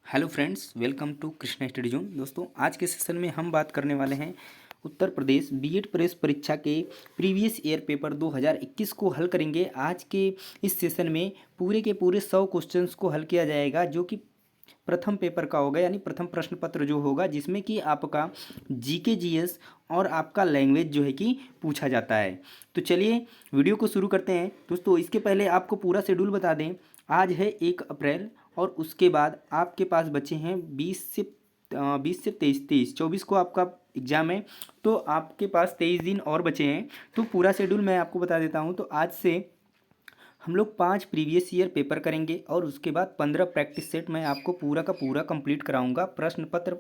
Hello friends, welcome to Krishna study zone. दोस्तों, आज के सेशन में हम बात करने वाले हैं उत्तर प्रदेश बीएड प्रेस परीक्षा के प्रीवियस ईयर पेपर 2021 को हल करेंगे। आज के इस सेशन में पूरे के पूरे 100 क्वेश्चंस को हल किया जाएगा, जो कि प्रथम पेपर का होगा, यानी प्रथम प्रश्न पत्र जो होगा, जिसमें कि आपका जीके जीएस और आपका लैंग्वेज जो है कि पूछा जाता है। तो चलिए वीडियो को शुरू करते हैं। दोस्तों, इसके पहले आपको पूरा शेड्यूल बता दें। आज है 1 अप्रैल और उसके बाद आपके पास बचे हैं 20 से 23 24 को आपका एग्ज़ाम है। तो आपके पास 23 दिन और बचे हैं। तो पूरा शेड्यूल मैं आपको बता देता हूँ। तो आज से हम लोग 5 प्रीवियस ईयर पेपर करेंगे और उसके बाद 15 प्रैक्टिस सेट मैं आपको पूरा का पूरा कंप्लीट कराऊंगा। प्रश्न पत्र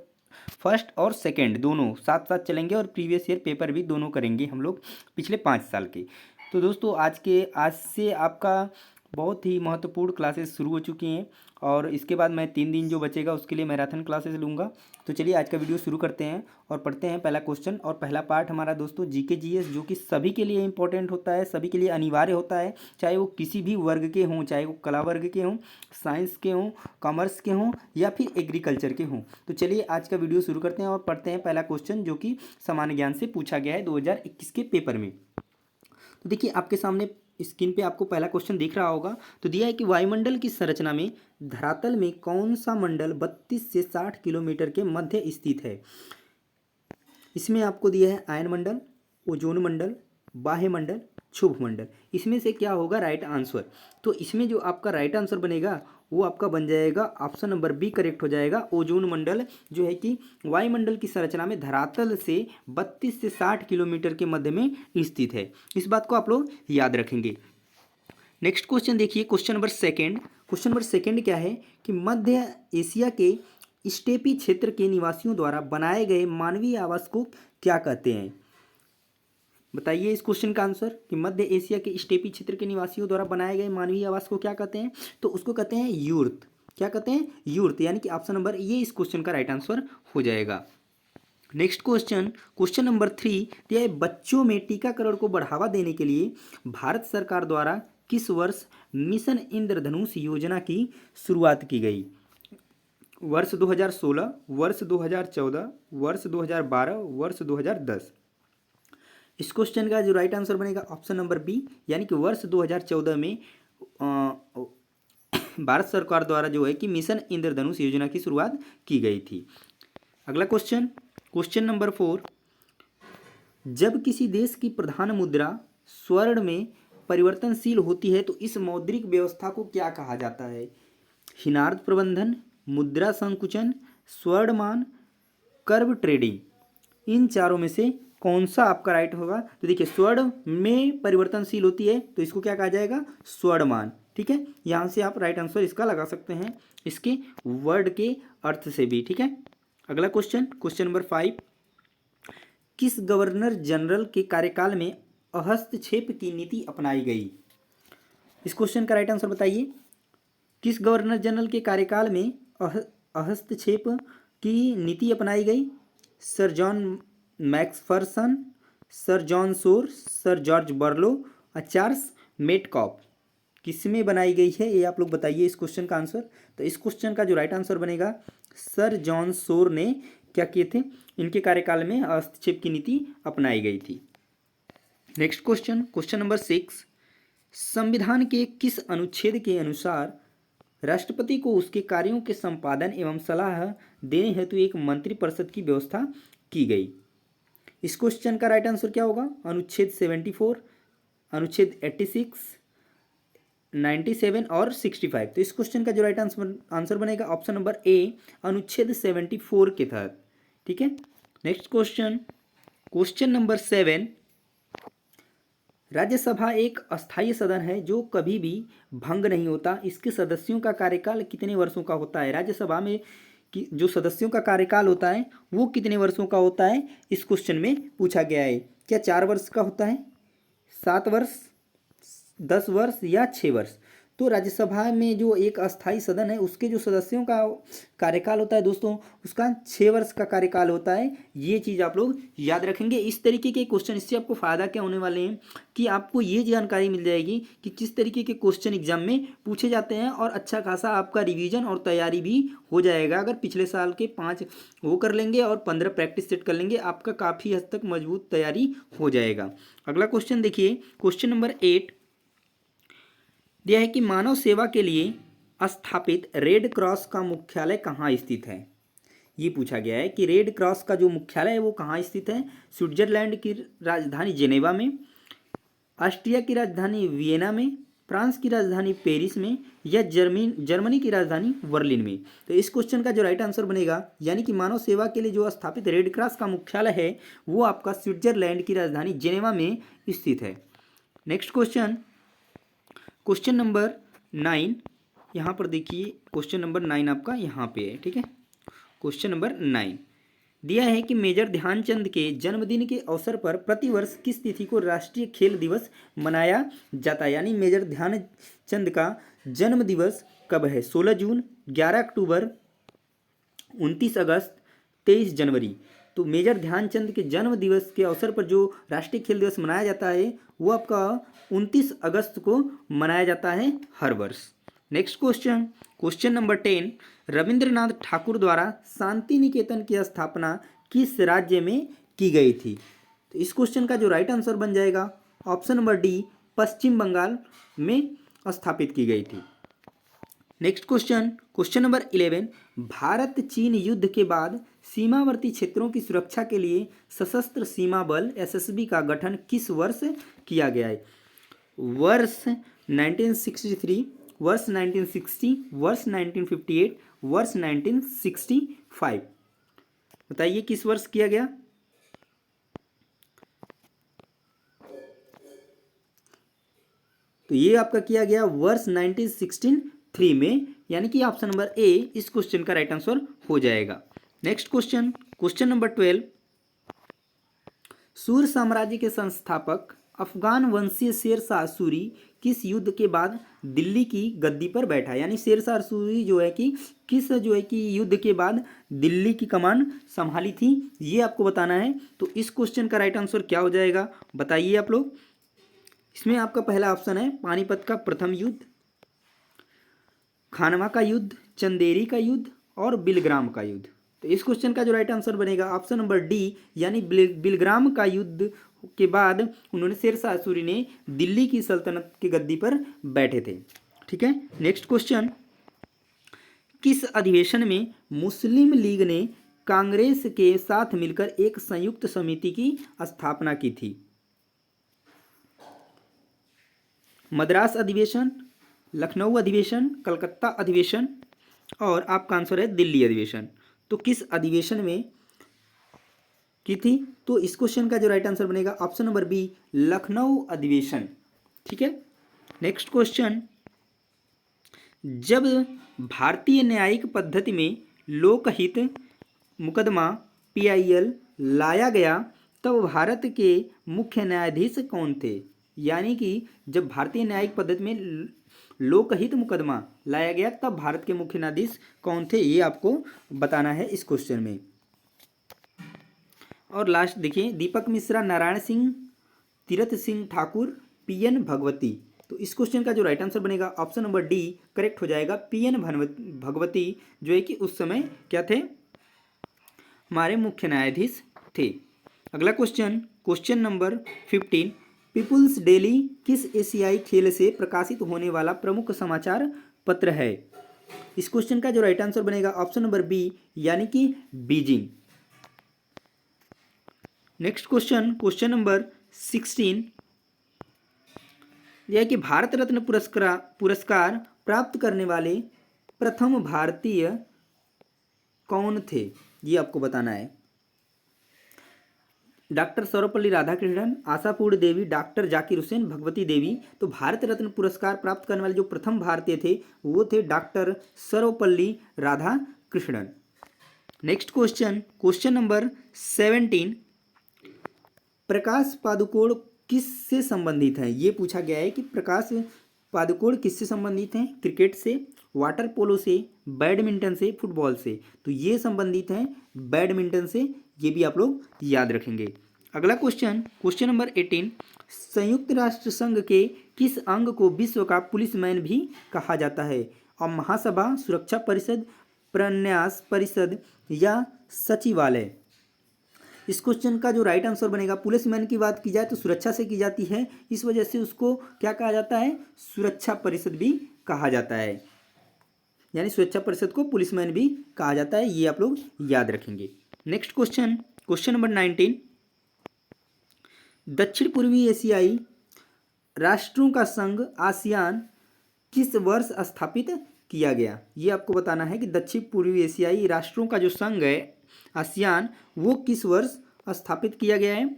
फर्स्ट और सेकंड दोनों साथ साथ चलेंगे और प्रीवियस ईयर पेपर भी दोनों करेंगे हम लोग पिछले 5 साल के। तो दोस्तों, आज से आपका बहुत ही महत्वपूर्ण क्लासेस शुरू हो चुकी हैं और इसके बाद मैं 3 दिन जो बचेगा उसके लिए मैराथन क्लासेस लूँगा। तो चलिए आज का वीडियो शुरू करते हैं और पढ़ते हैं पहला क्वेश्चन। और पहला पार्ट हमारा दोस्तों जीके जीएस, जो कि सभी के लिए इंपॉर्टेंट होता है, सभी के लिए अनिवार्य होता है, चाहे वो किसी भी वर्ग के हों, चाहे वो कला वर्ग के हों, साइंस के हों, कॉमर्स के हों या फिर एग्रीकल्चर के हों। तो चलिए आज का वीडियो शुरू करते हैं और पढ़ते हैं पहला क्वेश्चन, जो कि सामान्य ज्ञान से पूछा गया है 2021 के पेपर में। तो देखिए आपके सामने स्क्रीन पे आपको पहला क्वेश्चन दिख रहा होगा। तो दिया है कि वायुमंडल की संरचना में धरातल में कौन सा मंडल 32 से 60 किलोमीटर के मध्य स्थित है। इसमें आपको दिया है आयन मंडल, ओजोन मंडल, बाह्य मंडल, शुभ मंडल। इसमें से क्या होगा राइट आंसर। तो इसमें जो आपका राइट आंसर बनेगा वो आपका बन जाएगा ऑप्शन नंबर बी करेक्ट हो जाएगा। ओजोन मंडल जो है कि वायुमंडल की संरचना में धरातल से 32 से 60 किलोमीटर के मध्य में स्थित है। इस बात को आप लोग याद रखेंगे। नेक्स्ट क्वेश्चन देखिए, question number second. Question number second क्या है कि मध्य एशिया के स्टेपी क्षेत्र के निवासियों द्वारा बनाए गए मानवीय आवास को क्या कहते हैं। बताइए इस क्वेश्चन का आंसर कि मध्य एशिया के स्टेपी क्षेत्र के निवासियों द्वारा बनाए गए मानवीय आवास को क्या कहते हैं। तो उसको कहते हैं यूर्त। क्या कहते हैं? यूर्त। यानी कि ऑप्शन नंबर ये इस क्वेश्चन का राइट आंसर हो जाएगा। नेक्स्ट क्वेश्चन, क्वेश्चन नंबर 3 दिया है बच्चों में टीकाकरण को बढ़ावा देने के लिए भारत सरकार द्वारा किस वर्ष मिशन इंद्रधनुष योजना की शुरुआत की गई। वर्ष 2016, वर्ष 2014, वर्ष 2012, वर्ष 2010। इस क्वेश्चन का जो राइट आंसर बनेगा ऑप्शन नंबर बी, यानी कि वर्ष 2014 में भारत सरकार द्वारा जो है कि मिशन इंद्रधनुष योजना की शुरुआत की गई थी। अगला क्वेश्चन, क्वेश्चन नंबर 4, जब किसी देश की प्रधान मुद्रा स्वर्ण में परिवर्तनशील होती है तो इस मौद्रिक व्यवस्था को क्या कहा जाता है। हिनार्द प्रबंधन, मुद्रा संकुचन, स्वर्णमान, कर्व ट्रेडिंग। इन चारों में से कौन सा आपका राइट होगा। तो देखिए स्वर्ण में परिवर्तनशील होती है तो इसको क्या कहा जाएगा, स्वर्णमान। ठीक है, यहाँ से आप राइट आंसर इसका लगा सकते हैं, इसके वर्ड के अर्थ से भी। ठीक है, अगला क्वेश्चन, क्वेश्चन नंबर 5, किस गवर्नर जनरल के कार्यकाल में हस्तक्षेप की नीति अपनाई गई। इस क्वेश्चन का राइट आंसर बताइए। किस गवर्नर जनरल के कार्यकाल में हस्तक्षेप की नीति अपनाई गई। Sir John Macpherson, sir John Shore, sir George Barlow, Charles Metcalfe. किसमें बनाई गई है ये आप लोग बताइए इस क्वेश्चन का आंसर। तो इस क्वेश्चन का जो राइट आंसर बनेगा सर जॉन शोर ने क्या किए थे, इनके कार्यकाल में हस्तक्षेप की नीति अपनाई गई थी। नेक्स्ट क्वेश्चन, क्वेश्चन नंबर 6, संविधान के किस अनुच्छेद के अनुसार राष्ट्रपति को उसके कार्यों के संपादन एवं सलाह देने हेतु एक मंत्रिपरिषद की व्यवस्था की गई। इस क्वेश्चन का राइट आंसर क्या होगा। अनुच्छेद 74, अनुच्छेद 86, 97 और 65। तो इस क्वेश्चन का जो राइट आंसर बनेगा ऑप्शन नंबर ए, अनुच्छेद 74 के तहत। ठीक है, next question, question number 7, Rajya Sabha एक अस्थायी सदन है जो कभी भी भंग नहीं होता। इसके सदस्यों का कार्यकाल कितने वर्षों का होता है। राज्यसभा में कि जो सदस्यों का कार्यकाल होता है वो कितने वर्षों का होता है, इस क्वेश्चन में पूछा गया है। क्या 4 वर्ष का होता है, 7 वर्ष, 10 वर्ष या 6 वर्ष। तो राज्यसभा में जो एक अस्थाई सदन है उसके जो सदस्यों का कार्यकाल होता है दोस्तों, उसका 6 वर्ष का कार्यकाल होता है। ये चीज़ आप लोग याद रखेंगे। इस तरीके के क्वेश्चन, इससे आपको फ़ायदा क्या होने वाले हैं कि आपको ये जानकारी मिल जाएगी कि किस तरीके के क्वेश्चन एग्जाम में पूछे जाते हैं, और अच्छा खासा आपका रिवीजन और तैयारी भी हो जाएगा। अगर पिछले साल के 5 वो कर लेंगे और 15 प्रैक्टिस सेट कर लेंगे, आपका काफ़ी हद तक मजबूत तैयारी हो जाएगा। अगला क्वेश्चन देखिए, क्वेश्चन नंबर 8 दिया है कि मानव सेवा के लिए स्थापित रेड क्रॉस का मुख्यालय कहाँ स्थित है। ये पूछा गया है कि रेड क्रॉस का जो मुख्यालय है वो कहाँ स्थित है। स्विट्जरलैंड की राजधानी जेनेवा में, ऑस्ट्रिया की राजधानी वियना में, फ्रांस की राजधानी पेरिस में, या जर्मनी की राजधानी बर्लिन में। तो इस क्वेश्चन का जो राइट आंसर बनेगा, यानी कि मानव सेवा के लिए जो स्थापित रेड क्रॉस का मुख्यालय है वो आपका स्विट्जरलैंड की राजधानी जेनेवा में स्थित है। नेक्स्ट क्वेश्चन, क्वेश्चन नंबर 9, यहाँ पर देखिए क्वेश्चन नंबर 9 आपका यहाँ पे है, ठीक है। क्वेश्चन नंबर 9 दिया है कि मेजर ध्यानचंद के जन्मदिन के अवसर पर प्रतिवर्ष किस तिथि को राष्ट्रीय खेल दिवस मनाया जाता है। यानी मेजर ध्यानचंद का जन्म दिवस कब है। 16 जून, 11 अक्टूबर, 29 अगस्त, 23 जनवरी। तो मेजर ध्यानचंद के जन्म दिवस के अवसर पर जो राष्ट्रीय खेल दिवस मनाया जाता है वो आपका 29 अगस्त को मनाया जाता है हर वर्ष। Next question, question number 10 Rabindranath Thakur द्वारा शांति निकेतन की स्थापना किस राज्य में की गई थी। तो इस क्वेश्चन का जो राइट आंसर बन जाएगा ऑप्शन नंबर डी, पश्चिम बंगाल में स्थापित की गई थी। Next question, question number 11 Bharat चीन युद्ध के बाद सीमावर्ती क्षेत्रों की सुरक्षा के लिए सशस्त्र सीमा बल एसएसबी का गठन किस वर्ष किया गया है। वर्ष 1963, वर्ष 1960, वर्ष 1958, वर्ष 1965। बताइए किस वर्ष किया गया। तो ये आपका किया गया वर्ष 1963 में, यानी कि ऑप्शन नंबर ए इस क्वेश्चन का राइट आंसर हो जाएगा। नेक्स्ट क्वेश्चन, क्वेश्चन नंबर 12 सूर साम्राज्य के संस्थापक अफगान वंशीय शेरशाह सूरी किस युद्ध के बाद दिल्ली की गद्दी पर बैठा। यानी शेरशाह सूरी जो है कि किस युद्ध के बाद दिल्ली की कमान संभाली थी, ये आपको बताना है। तो इस क्वेश्चन का राइट आंसर क्या हो जाएगा बताइए आप लोग। इसमें आपका पहला ऑप्शन है पानीपत का प्रथम युद्ध, खानवा का युद्ध, चंदेरी का युद्ध और बिलग्राम का युद्ध। तो इस क्वेश्चन का जो राइट आंसर बनेगा ऑप्शन नंबर डी, यानी बिलग्राम का युद्ध के बाद उन्होंने शेरशाह सूरी ने दिल्ली की सल्तनत की गद्दी पर बैठे थे, ठीक है। नेक्स्ट क्वेश्चन, किस अधिवेशन में मुस्लिम लीग ने कांग्रेस के साथ मिलकर एक संयुक्त समिति की स्थापना की थी। मद्रास अधिवेशन, लखनऊ अधिवेशन, कलकत्ता अधिवेशन और आपका आंसर है दिल्ली अधिवेशन। तो किस अधिवेशन में की थी। तो इस क्वेश्चन का जो राइट आंसर बनेगा ऑप्शन नंबर बी, लखनऊ अधिवेशन, ठीक है। नेक्स्ट क्वेश्चन, जब भारतीय न्यायिक पद्धति में लोकहित मुकदमा PIL लाया गया तब भारत के मुख्य न्यायाधीश कौन थे। यानी कि जब भारतीय न्यायिक पद्धति में लोकहित मुकदमा लाया गया तब भारत के मुख्य न्यायाधीश कौन थे, ये आपको बताना है इस क्वेश्चन में। और लास्ट देखिए, दीपक मिश्रा, नारायण सिंह, तीरथ सिंह ठाकुर, PN भगवती। तो इस क्वेश्चन का जो राइट आंसर बनेगा ऑप्शन नंबर डी करेक्ट हो जाएगा। PN भगवती जो है कि उस समय क्या थे, हमारे मुख्य न्यायाधीश थे। अगला question, question number 15 people's daily किस एशियाई खेल से प्रकाशित होने वाला प्रमुख समाचार पत्र है। इस क्वेश्चन का जो राइट आंसर बनेगा ऑप्शन नंबर बी, यानी कि Beijing. Next question, question number 16 यह कि भारत रत्न पुरस्कार प्राप्त करने वाले प्रथम भारतीय कौन थे, ये आपको बताना है। डॉक्टर सर्वपल्ली राधाकृष्णन, आशापूर्ण देवी, डॉक्टर जाकिर हुसैन, भगवती देवी। तो भारत रत्न पुरस्कार प्राप्त करने वाले जो प्रथम भारतीय थे वो थे doctor Sarvepalli Radhakrishnan. Next question, question number 17 Prakash Padukone किससे संबंधित है। ये पूछा गया है कि प्रकाश पादुकोण किससे संबंधित हैं? क्रिकेट से, वाटर पोलो से, बैडमिंटन से, फुटबॉल से। तो ये संबंधित हैं बैडमिंटन से, ये भी आप लोग याद रखेंगे। अगला क्वेश्चन, क्वेश्चन नंबर 18, संयुक्त राष्ट्र संघ के किस अंग को विश्व का पुलिसमैन भी कहा जाता है? और महासभा, सुरक्षा परिषद, प्रन्यास परिषद या सचिवालय? इस क्वेश्चन का जो राइट आंसर बनेगा, पुलिसमैन की बात की जाए तो सुरक्षा से की जाती है, इस वजह से उसको क्या कहा जाता है? सुरक्षा परिषद भी कहा जाता है, यानी सुरक्षा परिषद को पुलिसमैन भी कहा जाता है, ये आप लोग याद रखेंगे। नेक्स्ट क्वेश्चन, क्वेश्चन नंबर 19, दक्षिण पूर्वी एशियाई राष्ट्रों का संघ आसियान किस वर्ष स्थापित किया गया? ये आपको बताना है कि दक्षिण पूर्वी एशियाई राष्ट्रों का जो संघ है आसियान, वो किस वर्ष स्थापित किया गया है?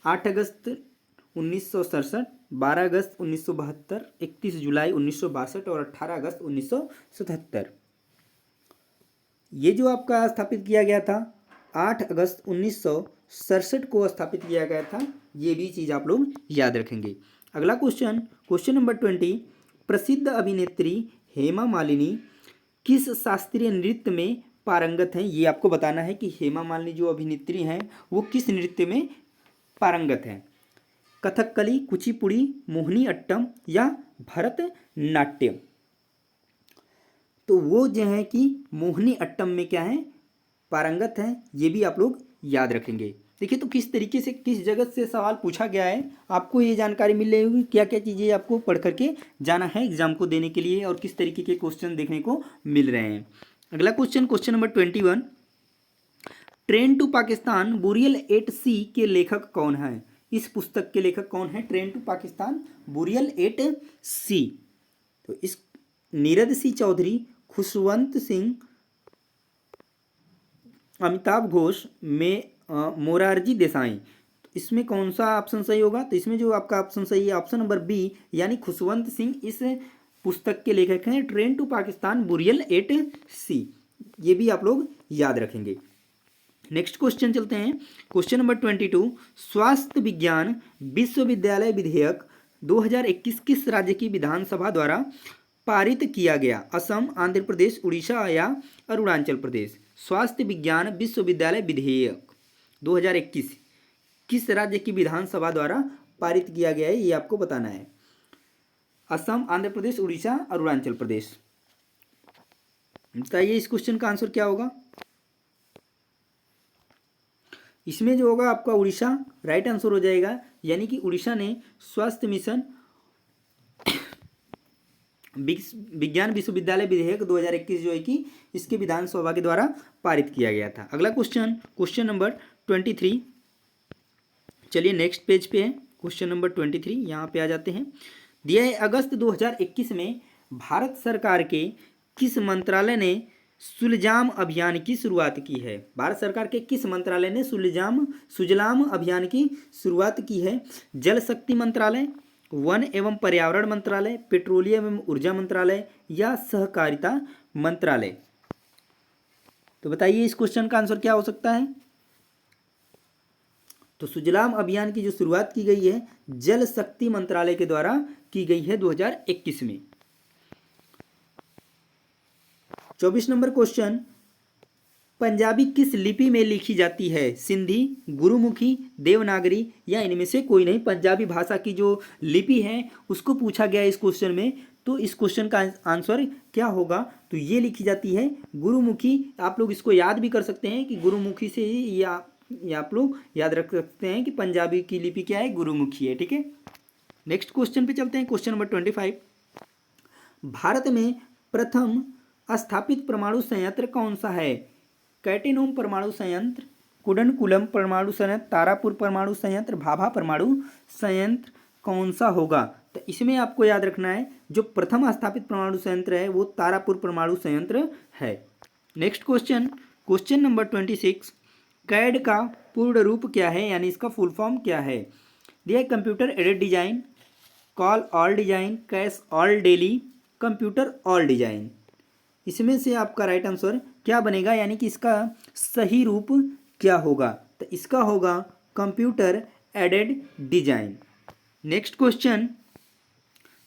8 अगस्त 1967, 12 अगस्त 1972, 31 जुलाई 1962 और 18 अगस्त 1977। ये जो आपका स्थापित किया गया था 8 अगस्त 1967 को स्थापित किया गया था, ये भी चीज़ आप लोग याद रखेंगे। अगला क्वेश्चन, क्वेश्चन नंबर 20, प्रसिद्ध अभिनेत्री हेमा मालिनी किस शास्त्रीय नृत्य में पारंगत हैं? ये आपको बताना है कि हेमा मालिनी जो अभिनेत्री हैं वो किस नृत्य में पारंगत हैं? कथकली, कुचिपुड़ी, मोहिनी अट्टम या भरतनाट्यम? तो वो जो है कि मोहिनी अट्टम में क्या है? पारंगत हैं, ये भी आप लोग याद रखेंगे। देखिए तो किस तरीके से, किस जगत से सवाल पूछा गया है, आपको ये जानकारी मिल रही होगी क्या क्या चीज़ें आपको पढ़ करके जाना है एग्जाम को देने के लिए और किस तरीके के क्वेश्चन देखने को मिल रहे हैं। अगला question, question number 21, train to Pakistan बुरियल 8C के लेखक कौन है? इस पुस्तक के लेखक कौन है? ट्रेन टू पाकिस्तान बुरियल 8C। तो इस नीरद सिंह चौधरी, खुशवंत सिंह, अमिताभ घोष में मोरारजी देसाई। तो इसमें कौन सा ऑप्शन सही होगा? तो इसमें जो आपका ऑप्शन सही है ऑप्शन नंबर बी, यानी खुशवंत सिंह इस पुस्तक के लेखक हैं, ट्रेन टू पाकिस्तान बुरियल 8C। ये भी आप लोग याद रखेंगे। नेक्स्ट क्वेश्चन चलते हैं, क्वेश्चन नंबर 22, स्वास्थ्य विज्ञान विश्वविद्यालय विधेयक 2021 किस राज्य की विधानसभा द्वारा पारित किया गया? असम, आंध्र प्रदेश, उड़ीसा या अरुणाचल प्रदेश? स्वास्थ्य विज्ञान विश्वविद्यालय विधेयक 2021 किस राज्य की विधानसभा द्वारा पारित किया गया है, ये आपको बताना है। असम, आंध्र प्रदेश, उड़ीसा, अरुणाचल प्रदेश? बताइए इस क्वेश्चन का आंसर क्या होगा? इसमें जो होगा आपका उड़ीसा राइट आंसर हो जाएगा, यानी कि उड़ीसा ने स्वास्थ्य मिशन विज्ञान विश्वविद्यालय विधेयक 2021 जो है कि इसके विधानसभा के द्वारा पारित किया गया था। अगला क्वेश्चन, क्वेश्चन नंबर 23, चलिए नेक्स्ट पेज पे है क्वेश्चन नंबर 23, यहाँ पे आ जाते हैं। दिया है, अगस्त 2021 में भारत सरकार के किस मंत्रालय ने सुजलाम अभियान की शुरुआत की है? भारत सरकार के किस मंत्रालय ने सुजलाम अभियान की शुरुआत की है? जल शक्ति मंत्रालय, वन एवं पर्यावरण मंत्रालय, पेट्रोलियम एवं ऊर्जा मंत्रालय या सहकारिता मंत्रालय? तो बताइए इस क्वेश्चन का आंसर क्या हो सकता है? तो सुजलाम अभियान की जो शुरुआत की गई है जल शक्ति मंत्रालय के द्वारा की गई है 2021 में। 24 नंबर क्वेश्चन, पंजाबी किस लिपि में लिखी जाती है? सिंधी, गुरुमुखी, देवनागरी या इनमें से कोई नहीं? पंजाबी भाषा की जो लिपि है उसको पूछा गया है इस क्वेश्चन में, तो इस क्वेश्चन का आंसर क्या होगा? तो ये लिखी जाती है गुरुमुखी। आप लोग इसको याद भी कर सकते हैं कि गुरुमुखी से ही या आप लोग याद रख सकते हैं कि पंजाबी की लिपि क्या है? गुरुमुखी है। ठीक है, नेक्स्ट क्वेश्चन पे चलते हैं, क्वेश्चन नंबर 25, भारत में प्रथम स्थापित परमाणु संयंत्र कौन सा है? कैटेनोम परमाणु संयंत्र, कुडनकुलम परमाणु संयंत्र, तारापुर परमाणु संयंत्र, भाभा परमाणु संयंत्र, कौन सा होगा? तो इसमें आपको याद रखना है जो प्रथम स्थापित परमाणु संयंत्र है वो तारापुर परमाणु संयंत्र है। Next question, question number 26, CAD का पूर्ण रूप क्या है, यानी इसका फुल फॉर्म क्या है? दिया computer aided design, call all design, cash all daily, computer all design? इसमें से आपका राइट आंसर क्या बनेगा, यानी कि इसका सही रूप क्या होगा? तो इसका होगा computer aided design. Next question,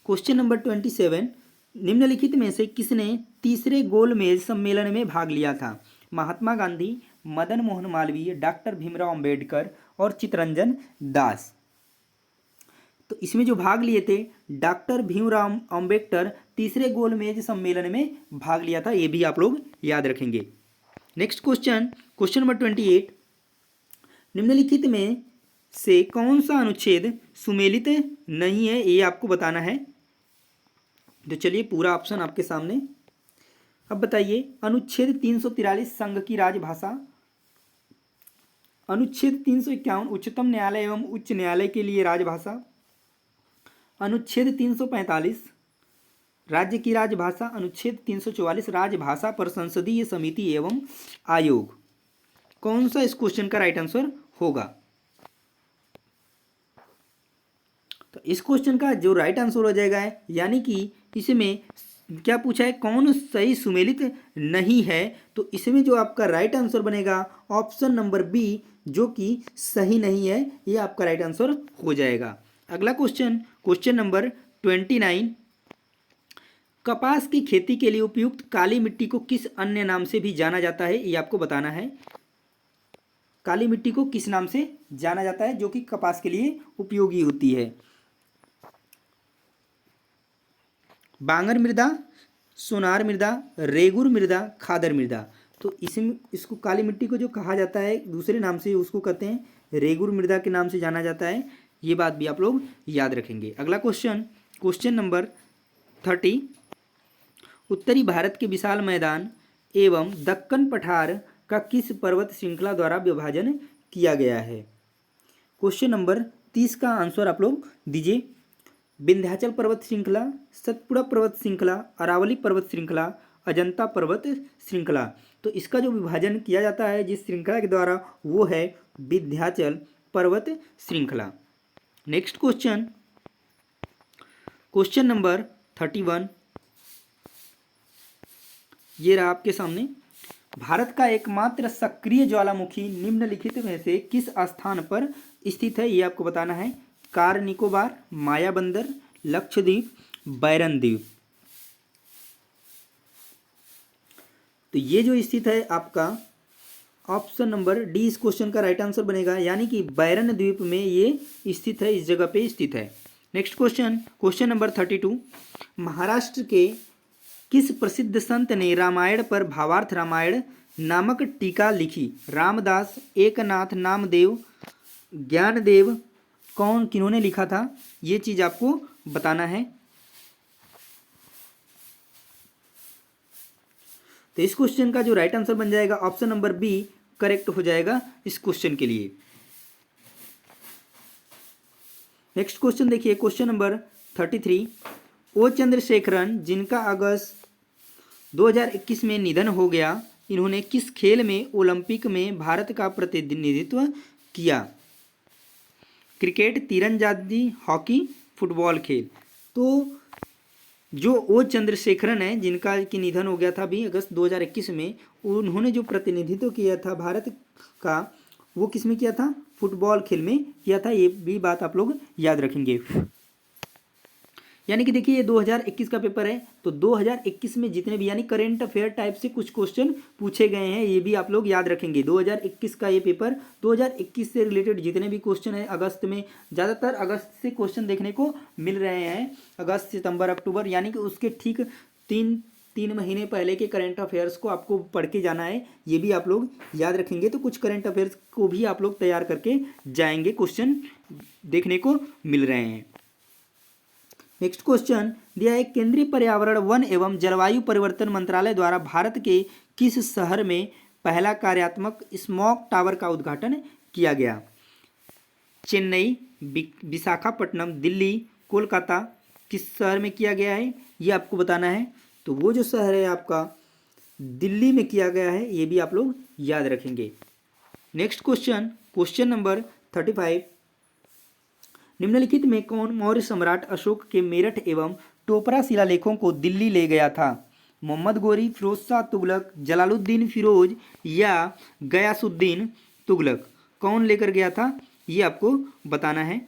question number 27, निम्नलिखित में से किसने तीसरे गोलमेज सम्मेलन में भाग लिया था? महात्मा गांधी, मदन मोहन मालवीय, डॉक्टर भीमराव अंबेडकर और चित्तरंजन दास। तो इसमें जो भाग लिए थे डॉक्टर भीमराव अंबेडकर तीसरे गोलमेज सम्मेलन में भाग लिया था, ये भी आप लोग याद रखेंगे। नेक्स्ट क्वेश्चन, क्वेश्चन नंबर 28, निम्नलिखित में से कौन सा अनुच्छेद सुमेलित नहीं है, ये आपको बताना है। तो चलिए पूरा ऑप्शन आपके सामने। अब बताइए, अनुच्छेद 343 संघ की राजभाषा, अनुच्छेद 351 उच्चतम न्यायालय एवं उच्च न्यायालय के लिए राजभाषा, अनुच्छेद 345 राज्य की राजभाषा, अनुच्छेद 344 राजभाषा पर संसदीय समिति एवं आयोग। कौन सा इस क्वेश्चन का राइट आंसर होगा? तो इस क्वेश्चन का जो राइट आंसर हो जाएगा है, यानी कि इसमें क्या पूछा है, कौन सही सुमेलित नहीं है, तो इसमें जो आपका राइट आंसर बनेगा ऑप्शन नंबर बी, जो कि सही नहीं है, ये आपका राइट आंसर हो जाएगा। अगला क्वेश्चन, क्वेश्चन नंबर 29, कपास की खेती के लिए उपयुक्त काली मिट्टी को किस अन्य नाम से भी जाना जाता है, ये आपको बताना है। काली मिट्टी को किस नाम से जाना जाता है जो कि कपास के लिए उपयोगी होती है? बांगर मृदा, सोनार मृदा, रेगुर मृदा, खादर मृदा। तो इसमें इसको काली मिट्टी को जो कहा जाता है दूसरे नाम से उसको कहते हैं रेगुर मृदा के नाम से जाना जाता है, ये बात भी आप लोग याद रखेंगे। अगला क्वेश्चन, क्वेश्चन नंबर 30, उत्तरी भारत के विशाल मैदान एवं दक्कन पठार का किस पर्वत श्रृंखला द्वारा विभाजन किया गया है? क्वेश्चन नंबर 30 का आंसर आप लोग दीजिए। विंध्याचल पर्वत श्रृंखला, सतपुड़ा पर्वत श्रृंखला, अरावली पर्वत श्रृंखला, अजंता पर्वत श्रृंखला। तो इसका जो विभाजन किया जाता है जिस श्रृंखला के द्वारा, वो है विंध्याचल पर्वत श्रृंखला। नेक्स्ट क्वेश्चन, क्वेश्चन नंबर 31, ये रहा आपके सामने। भारत का एकमात्र सक्रिय ज्वालामुखी निम्नलिखित में से किस स्थान पर स्थित है, ये आपको बताना है। कार निकोबार, मायाबंदर, लक्षद्वीप, बैरन द्वीप। तो ये जो स्थित है आपका ऑप्शन नंबर डी इस क्वेश्चन का राइट आंसर बनेगा, यानी कि बैरन द्वीप में ये स्थित है, इस जगह पे स्थित है। Next question, question number 32, Maharashtra के किस प्रसिद्ध संत ने रामायण पर भावार्थ रामायण नामक टीका लिखी? रामदास, एकनाथ, नामदेव, ज्ञानदेव, कौन किन्होंने लिखा था, ये चीज आपको बताना है। तो इस क्वेश्चन का जो राइट आंसर बन जाएगा ऑप्शन नंबर बी करेक्ट हो जाएगा इस क्वेश्चन के लिए। नेक्स्ट क्वेश्चन देखिए, क्वेश्चन नंबर 33, ओ चंद्रशेखरन जिनका अगस्त 2021 में निधन हो गया, इन्होंने किस खेल में ओलंपिक में भारत का प्रतिनिधित्व किया? क्रिकेट, तीरंदाजी, हॉकी, फुटबॉल खेल। तो जो ओ चंद्रशेखरन है जिनका कि निधन हो गया था अभी अगस्त 2021 में, उन्होंने जो प्रतिनिधित्व किया था भारत का, वो किस में किया था? फुटबॉल खेल में किया था। ये भी बात आप लोग याद रखेंगे। यानी कि देखिए ये 2021 का पेपर है, तो 2021 में जितने भी यानी करेंट अफेयर टाइप से कुछ क्वेश्चन पूछे गए हैं, ये भी आप लोग याद रखेंगे। 2021 का ये पेपर 2021 से रिलेटेड जितने भी क्वेश्चन है अगस्त में, ज़्यादातर अगस्त से क्वेश्चन देखने को मिल रहे हैं, अगस्त, सितंबर, अक्टूबर, यानी कि उसके ठीक तीन महीने पहले के करेंट अफेयर्स को आपको पढ़ के जाना है, ये भी आप लोग याद रखेंगे। तो कुछ करेंट अफेयर्स को भी आप लोग तैयार करके जाएंगे, क्वेश्चन देखने को मिल रहे हैं। नेक्स्ट क्वेश्चन दिया है, केंद्रीय पर्यावरण, वन एवं जलवायु परिवर्तन मंत्रालय द्वारा भारत के किस शहर में पहला कार्यात्मक स्मॉग टावर का उद्घाटन किया गया? चेन्नई, विशाखापट्टनम, दिल्ली, कोलकाता, किस शहर में किया गया है ये आपको बताना है। तो वो जो शहर है आपका दिल्ली में किया गया है, ये भी आप लोग याद रखेंगे। नेक्स्ट क्वेश्चन, क्वेश्चन नंबर 35, निम्नलिखित में कौन मौर्य सम्राट अशोक के मेरठ एवं टोपरा शिलालेखों को दिल्ली ले गया था? मोहम्मद गोरी, फिरोज शाह तुगलक, जलालुद्दीन फिरोज या गयासुद्दीन तुगलक? कौन लेकर गया था ये आपको बताना है।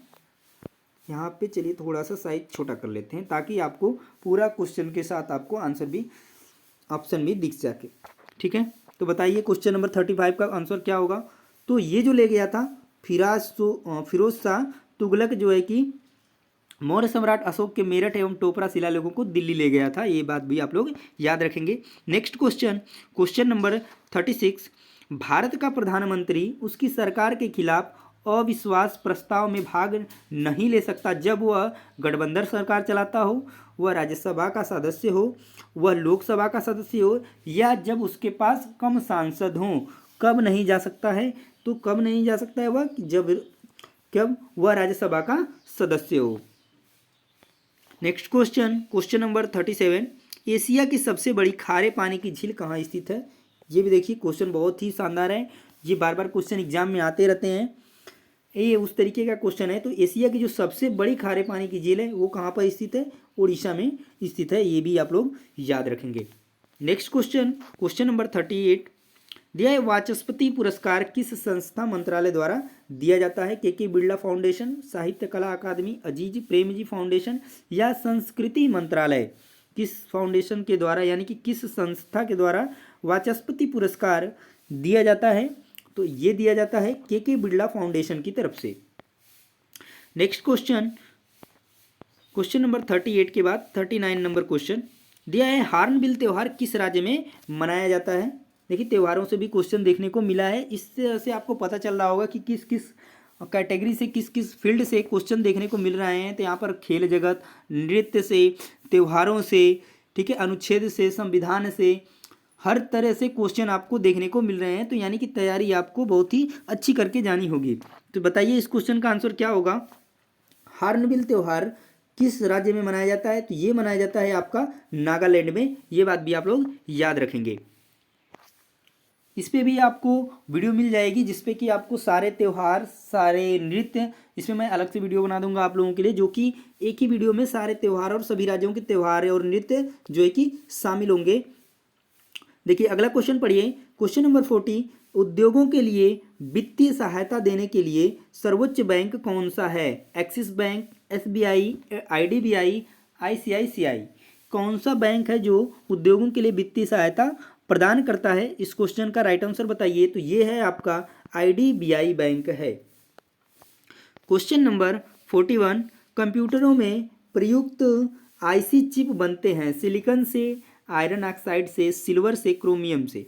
यहाँ पे चलिए थोड़ा सा साइज छोटा कर लेते हैं ताकि आपको पूरा क्वेश्चन के साथ आपको आंसर भी ऑप्शन भी दिख सके। ठीक है, तो बताइए क्वेश्चन नंबर 35 का आंसर क्या होगा। तो ये जो ले गया था फिरोज शाह तुगलक जो है कि मौर्य सम्राट अशोक के मेरठ एवं टोपरा शिलालेखों को दिल्ली ले गया था, ये बात भी आप लोग याद रखेंगे। Next question, question number 36, Bharat का प्रधानमंत्री उसकी सरकार के खिलाफ अविश्वास प्रस्ताव में भाग नहीं ले सकता जब वह गठबंधन सरकार चलाता हो, वह राज्यसभा का सदस्य हो, वह लोकसभा का सदस्य हो, या जब उसके पास कम सांसद हों। कब नहीं जा सकता है, तो कब नहीं जा सकता है वह, जब वह राज्यसभा का सदस्य हो। Next question, question number 37, Asia की सबसे बड़ी खारे पानी की झील कहाँ स्थित है। ये भी देखिए क्वेश्चन बहुत ही शानदार है, ये बार बार क्वेश्चन एग्जाम में आते रहते हैं, ये उस तरीके का क्वेश्चन है। तो एशिया की जो सबसे बड़ी खारे पानी की झील है वो कहाँ पर स्थित है, उड़ीसा में स्थित है, ये भी आप लोग याद रखेंगे। नेक्स्ट क्वेश्चन, क्वेश्चन नंबर 38, दिया है वाचस्पति पुरस्कार किस संस्था मंत्रालय द्वारा दिया जाता है। के बिरला फाउंडेशन, साहित्य कला अकादमी, अजीज प्रेमजी फाउंडेशन या संस्कृति मंत्रालय। किस फाउंडेशन के द्वारा यानी कि किस संस्था के द्वारा वाचस्पति पुरस्कार दिया जाता है, तो ये दिया जाता है के बिरला फाउंडेशन की तरफ से। नेक्स्ट क्वेश्चन, क्वेश्चन नंबर 38 के बाद 39 नंबर क्वेश्चन दिया है हार्नबिल त्यौहार किस राज्य में मनाया जाता है। देखिए त्योहारों से भी क्वेश्चन देखने को मिला है, इससे आपको पता चल रहा होगा कि किस किस कैटेगरी से किस किस फील्ड से क्वेश्चन देखने को मिल रहे हैं। तो यहाँ पर खेल जगत, नृत्य से, त्योहारों से, ठीक है, अनुच्छेद से, संविधान से, हर तरह से क्वेश्चन आपको देखने को मिल रहे हैं। तो यानी कि तैयारी आपको बहुत ही अच्छी करके जानी होगी। तो बताइए इस क्वेश्चन का आंसर क्या होगा। हार्नबिल त्यौहार किस राज्य में मनाया जाता है, तो ये मनाया जाता है आपका नागालैंड में, ये बात भी आप लोग याद रखेंगे। इस पर भी आपको वीडियो मिल जाएगी जिसपे कि आपको सारे त्यौहार, सारे नृत्य, इसमें मैं अलग से वीडियो बना दूंगा आप लोगों के लिए, जो कि एक ही वीडियो में सारे त्यौहार और सभी राज्यों के त्यौहार और नृत्य जो है कि शामिल होंगे। देखिए अगला क्वेश्चन पढ़िए, क्वेश्चन नंबर 40, उद्योगों के लिए वित्तीय सहायता देने के लिए सर्वोच्च बैंक कौन सा है। Axis bank, SBI, IDBI, ICICI। कौन सा बैंक है जो उद्योगों के लिए वित्तीय सहायता प्रदान करता है। इस क्वेश्चन का राइट आंसर बताइए, तो ये है आपका IDBI बैंक है। क्वेश्चन नंबर 41, कंप्यूटरों में प्रयुक्त IC चिप बनते हैं सिलिकॉन से, आयरन ऑक्साइड से, सिल्वर से, क्रोमियम से।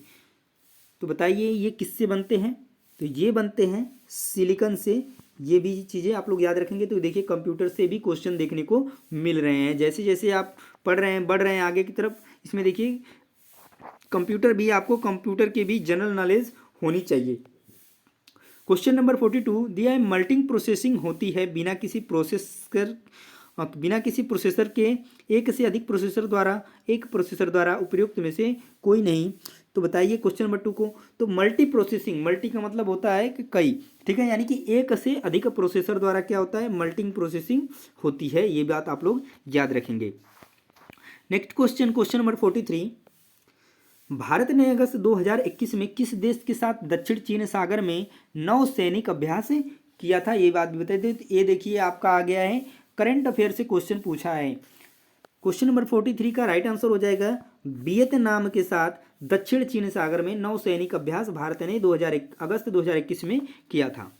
तो बताइए ये किससे बनते हैं, तो ये बनते हैं सिलिकॉन से। ये भी चीज़ें आप लोग याद रखेंगे। तो देखिए कंप्यूटर से भी क्वेश्चन देखने को मिल रहे हैं, जैसे जैसे आप पढ़ रहे हैं, बढ़ रहे हैं आगे की तरफ, इसमें देखिए कंप्यूटर भी, आपको कंप्यूटर की भी जनरल नॉलेज होनी चाहिए। क्वेश्चन नंबर 42 दिया है मल्टिंग प्रोसेसिंग होती है बिना किसी प्रोसेसर के एक से अधिक प्रोसेसर द्वारा उपयुक्त में से कोई नहीं। तो बताइए क्वेश्चन नंबर 2 को। तो मल्टी प्रोसेसिंग, मल्टी का मतलब होता है कि कई, ठीक है, यानी कि एक से अधिक प्रोसेसर द्वारा क्या होता है, मल्टिंग प्रोसेसिंग होती है, ये बात आप लोग याद रखेंगे। Next question, question number 43, Bharat ने अगस्त 2021 में किस देश के साथ दक्षिण चीन सागर में नौसैनिक अभ्यास किया था, ये बात भी बताई थी। ये देखिए आपका आ गया है, करंट अफेयर से क्वेश्चन पूछा है। क्वेश्चन नंबर 43 का राइट आंसर हो जाएगा वियतनाम के साथ दक्षिण चीन सागर में नौसैनिक अभ्यास भारत ने अगस्त 2021 में किया था।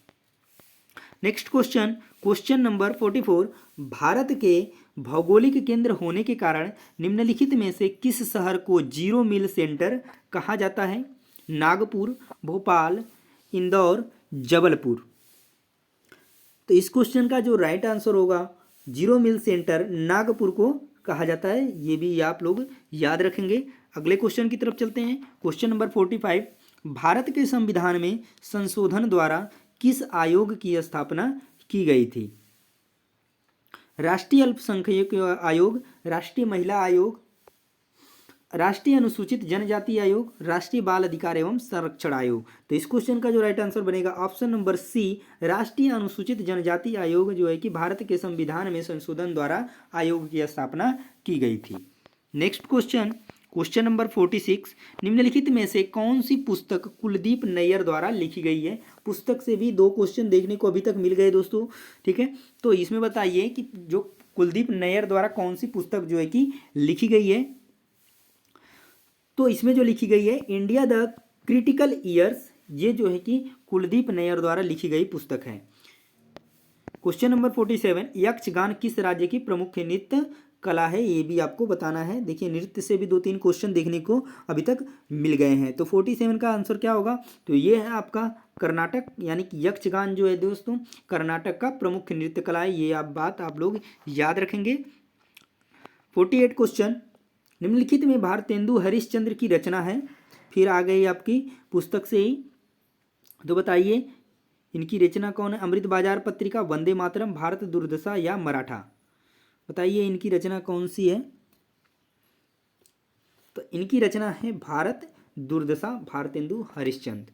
Next question, question number 44, Bharat के भौगोलिक केंद्र होने के कारण निम्नलिखित में से किस शहर को जीरो मिल सेंटर कहा जाता है। नागपुर, भोपाल, इंदौर, जबलपुर। तो इस क्वेश्चन का जो राइट आंसर होगा, जीरो मिल सेंटर नागपुर को कहा जाता है, ये भी आप लोग याद रखेंगे। अगले क्वेश्चन की तरफ चलते हैं। क्वेश्चन नंबर 45, भारत के संविधान में संशोधन द्वारा किस आयोग की स्थापना की गई थी। राष्ट्रीय अल्पसंख्यक आयोग, राष्ट्रीय महिला आयोग, राष्ट्रीय अनुसूचित जनजाति आयोग, राष्ट्रीय बाल अधिकार एवं संरक्षण आयोग। तो इस क्वेश्चन का जो राइट आंसर बनेगा ऑप्शन नंबर सी, राष्ट्रीय अनुसूचित जनजाति आयोग जो है कि भारत के संविधान में संशोधन द्वारा आयोग की स्थापना की गई थी। नेक्स्ट क्वेश्चन, क्वेश्चन नंबर 46, निम्नलिखित में से कौन सी पुस्तक कुलदीप नैयर द्वारा लिखी गई है। पुस्तक से भी 2 क्वेश्चन देखने को अभी तक मिल गए दोस्तों, ठीक है। तो इसमें बताइए कि जो कुलदीप नैयर द्वारा कौन सी पुस्तक जो है कि लिखी गई है। तो इसमें जो लिखी गई है इंडिया द क्रिटिकल ईयर्स, ये जो है कि कुलदीप नैयर द्वारा लिखी गई पुस्तक है। क्वेश्चन नंबर 47, यक्षगान किस राज्य की प्रमुख नृत्य कला है, ये भी आपको बताना है। देखिए नृत्य से भी 2-3 क्वेश्चन देखने को अभी तक मिल गए हैं। तो 47 का आंसर क्या होगा, तो ये है आपका कर्नाटक, यानी कि यक्षगान जो है दोस्तों कर्नाटक का प्रमुख नृत्य कला है। ये बात आप लोग याद रखेंगे। 48 क्वेश्चन, निम्नलिखित में भारतेंदु हरिश्चंद्र की रचना है। फिर आ गई आपकी पुस्तक से ही, तो बताइए इनकी रचना कौन है। अमृत बाजार पत्रिका, वंदे मातरम, भारत दुर्दशा या मराठा। बताइए इनकी रचना कौन सी है। तो इनकी रचना है भारत दुर्दशा, भारतेंदु हरिश्चंद्र।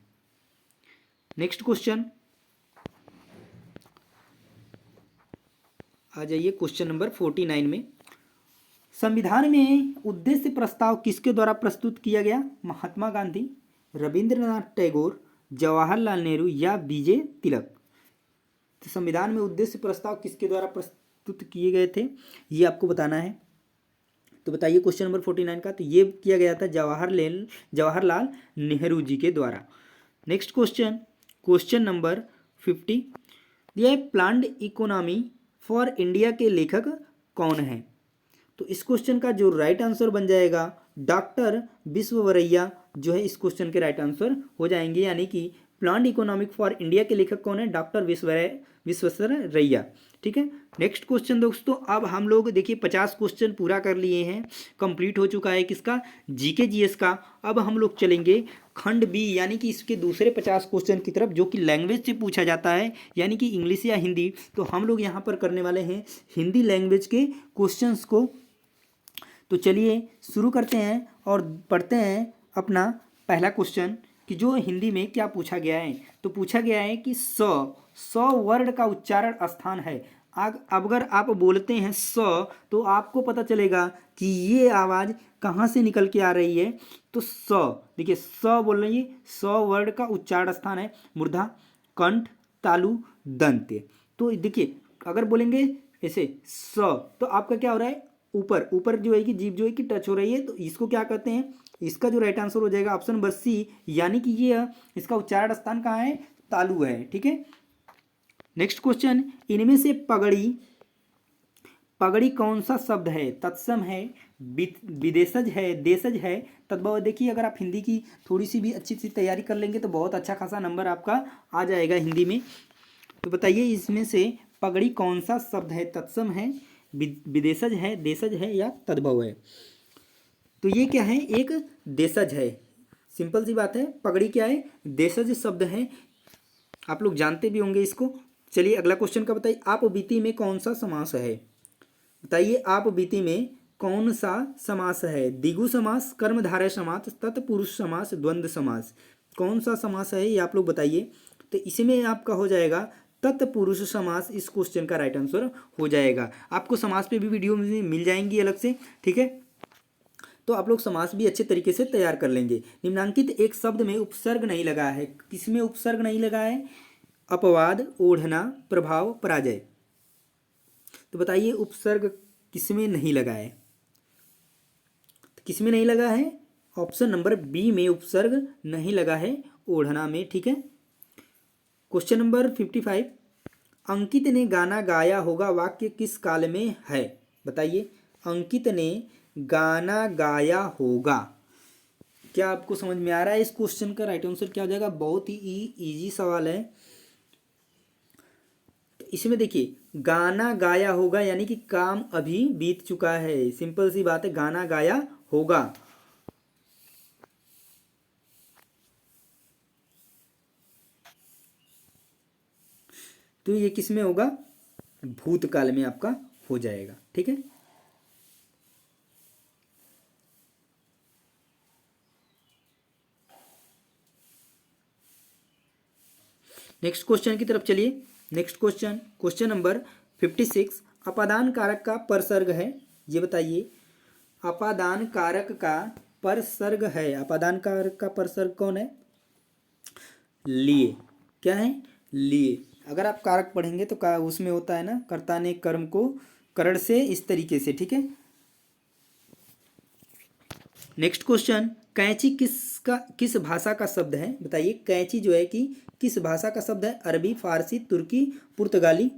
नेक्स्ट क्वेश्चन आ जाइए क्वेश्चन नंबर 49 में, संविधान में उद्देश्य प्रस्ताव किसके द्वारा प्रस्तुत किया गया। महात्मा गांधी, रविंद्रनाथ टैगोर, जवाहरलाल नेहरू या बीजे तिलक। तो संविधान में उद्देश्य प्रस्ताव किसके द्वारा प्रस्तुत किए गए थे, ये आपको बताना है। तो बताइए क्वेश्चन नंबर 49 का, तो ये किया गया था जवाहरलाल नेहरू जी के द्वारा। नेक्स्ट क्वेश्चन, क्वेश्चन नंबर 50, यह प्लान्ड इकोनॉमी फॉर इंडिया के लेखक कौन है। तो इस क्वेश्चन का जो राइट आंसर बन जाएगा डॉक्टर विश्वेश्वरैया जो है इस क्वेश्चन के राइट आंसर हो जाएंगे। यानी कि प्लान्ड इकोनॉमिक फॉर इंडिया के लेखक कौन है, डॉक्टर विश्वेश्वरैया, ठीक है। नेक्स्ट क्वेश्चन दोस्तों, अब हम लोग देखिए 50 क्वेश्चन पूरा कर लिए हैं, कंप्लीट हो चुका है किसका, जीके जीएस का। अब हम लोग चलेंगे खंड बी, यानी कि इसके दूसरे 50 क्वेश्चन की तरफ, जो कि लैंग्वेज से पूछा जाता है, यानी कि इंग्लिश या हिंदी। तो हम लोग यहाँ पर करने वाले हैं हिंदी लैंग्वेज के क्वेश्चंस को। तो चलिए शुरू करते हैं और पढ़ते हैं अपना पहला क्वेश्चन कि जो हिंदी में क्या पूछा गया है। तो पूछा गया है कि स वर्ड का उच्चारण स्थान है। अगर आप बोलते हैं स, तो आपको पता चलेगा कि ये आवाज़ कहाँ से निकल के आ रही है। तो स, देखिए स बोल रही है, स वर्ड का उच्चारण स्थान है मूर्धा, कंठ, तालु, दंत। तो देखिए अगर बोलेंगे ऐसे स, तो आपका क्या हो रहा है, ऊपर ऊपर जो है कि जीभ जो है कि टच हो रही है। तो इसको क्या कहते हैं, इसका जो राइट आंसर हो जाएगा ऑप्शन नंबर सी, यानी कि ये इसका उच्चारण स्थान कहाँ है, तालु है, ठीक है। नेक्स्ट क्वेश्चन, इनमें से पगड़ी पगड़ी कौन सा शब्द है, तत्सम है, विदेशज है, देशज है, तद्भव। देखिए अगर आप हिंदी की थोड़ी सी भी अच्छी सी तैयारी कर लेंगे तो बहुत अच्छा खासा नंबर आपका आ जाएगा हिंदी में। तो बताइए इसमें से पगड़ी कौन सा शब्द है, तत्सम है, विदेशज है, देशज है या तद्भव है। तो ये क्या है, एक देशज है, सिंपल सी बात है। पगड़ी क्या है, देशज शब्द है, आप लोग जानते भी होंगे इसको। चलिए अगला क्वेश्चन का बताइए, आप बीती में कौन सा समास है। बताइए आप बीती में कौन सा समास है, द्विगु समास, कर्मधारय समास, तत्पुरुष समास, द्वंद्व समास। कौन सा समास है ये आप लोग बताइए। तो इसमें आपका हो जाएगा तत्पुरुष समास, इस क्वेश्चन का राइट आंसर हो जाएगा। आपको समास पे भी वीडियो मिल जाएंगी अलग से, ठीक है। तो आप लोग समास भी अच्छे तरीके से तैयार कर लेंगे। निम्नांकित एक शब्द में उपसर्ग नहीं लगा है, किसमें उपसर्ग नहीं लगा है, अपवाद, ओढ़ना, प्रभाव, पराजय। तो बताइए उपसर्ग किसमें नहीं लगा है, तो किसमें नहीं लगा है, ऑप्शन नंबर बी में उपसर्ग नहीं लगा है, ओढ़ना में, ठीक है। क्वेश्चन नंबर 55, अंकित ने गाना गाया होगा वाक्य किस काल में है। बताइए अंकित ने गाना गाया होगा, क्या आपको समझ में आ रहा है। इस क्वेश्चन का राइट आंसर क्या हो जाएगा, बहुत ही इजी सवाल है। तो इसमें देखिए गाना गाया होगा यानी कि काम अभी बीत चुका है, सिंपल सी बात है, गाना गाया होगा। तो ये किस में होगा, भूतकाल में आपका हो जाएगा, ठीक है। नेक्स्ट क्वेश्चन की तरफ चलिए। नेक्स्ट क्वेश्चन, क्वेश्चन नंबर 56, अपादान कारक का परसर्ग है, ये बताइए अपादान कारक का परसर्ग है। अपादान कारक का परसर्ग कौन है? लिए। क्या है? लिए। अगर आप कारक पढ़ेंगे तो उसमें होता है ना, कर्ता ने कर्म को करण से इस तरीके से, ठीक है। नेक्स्ट क्वेश्चन, कैंची किस भाषा का शब्द है? बताइए, कैंची जो है कि किस भाषा का शब्द है? अरबी, फारसी, तुर्की, पुर्तगाली।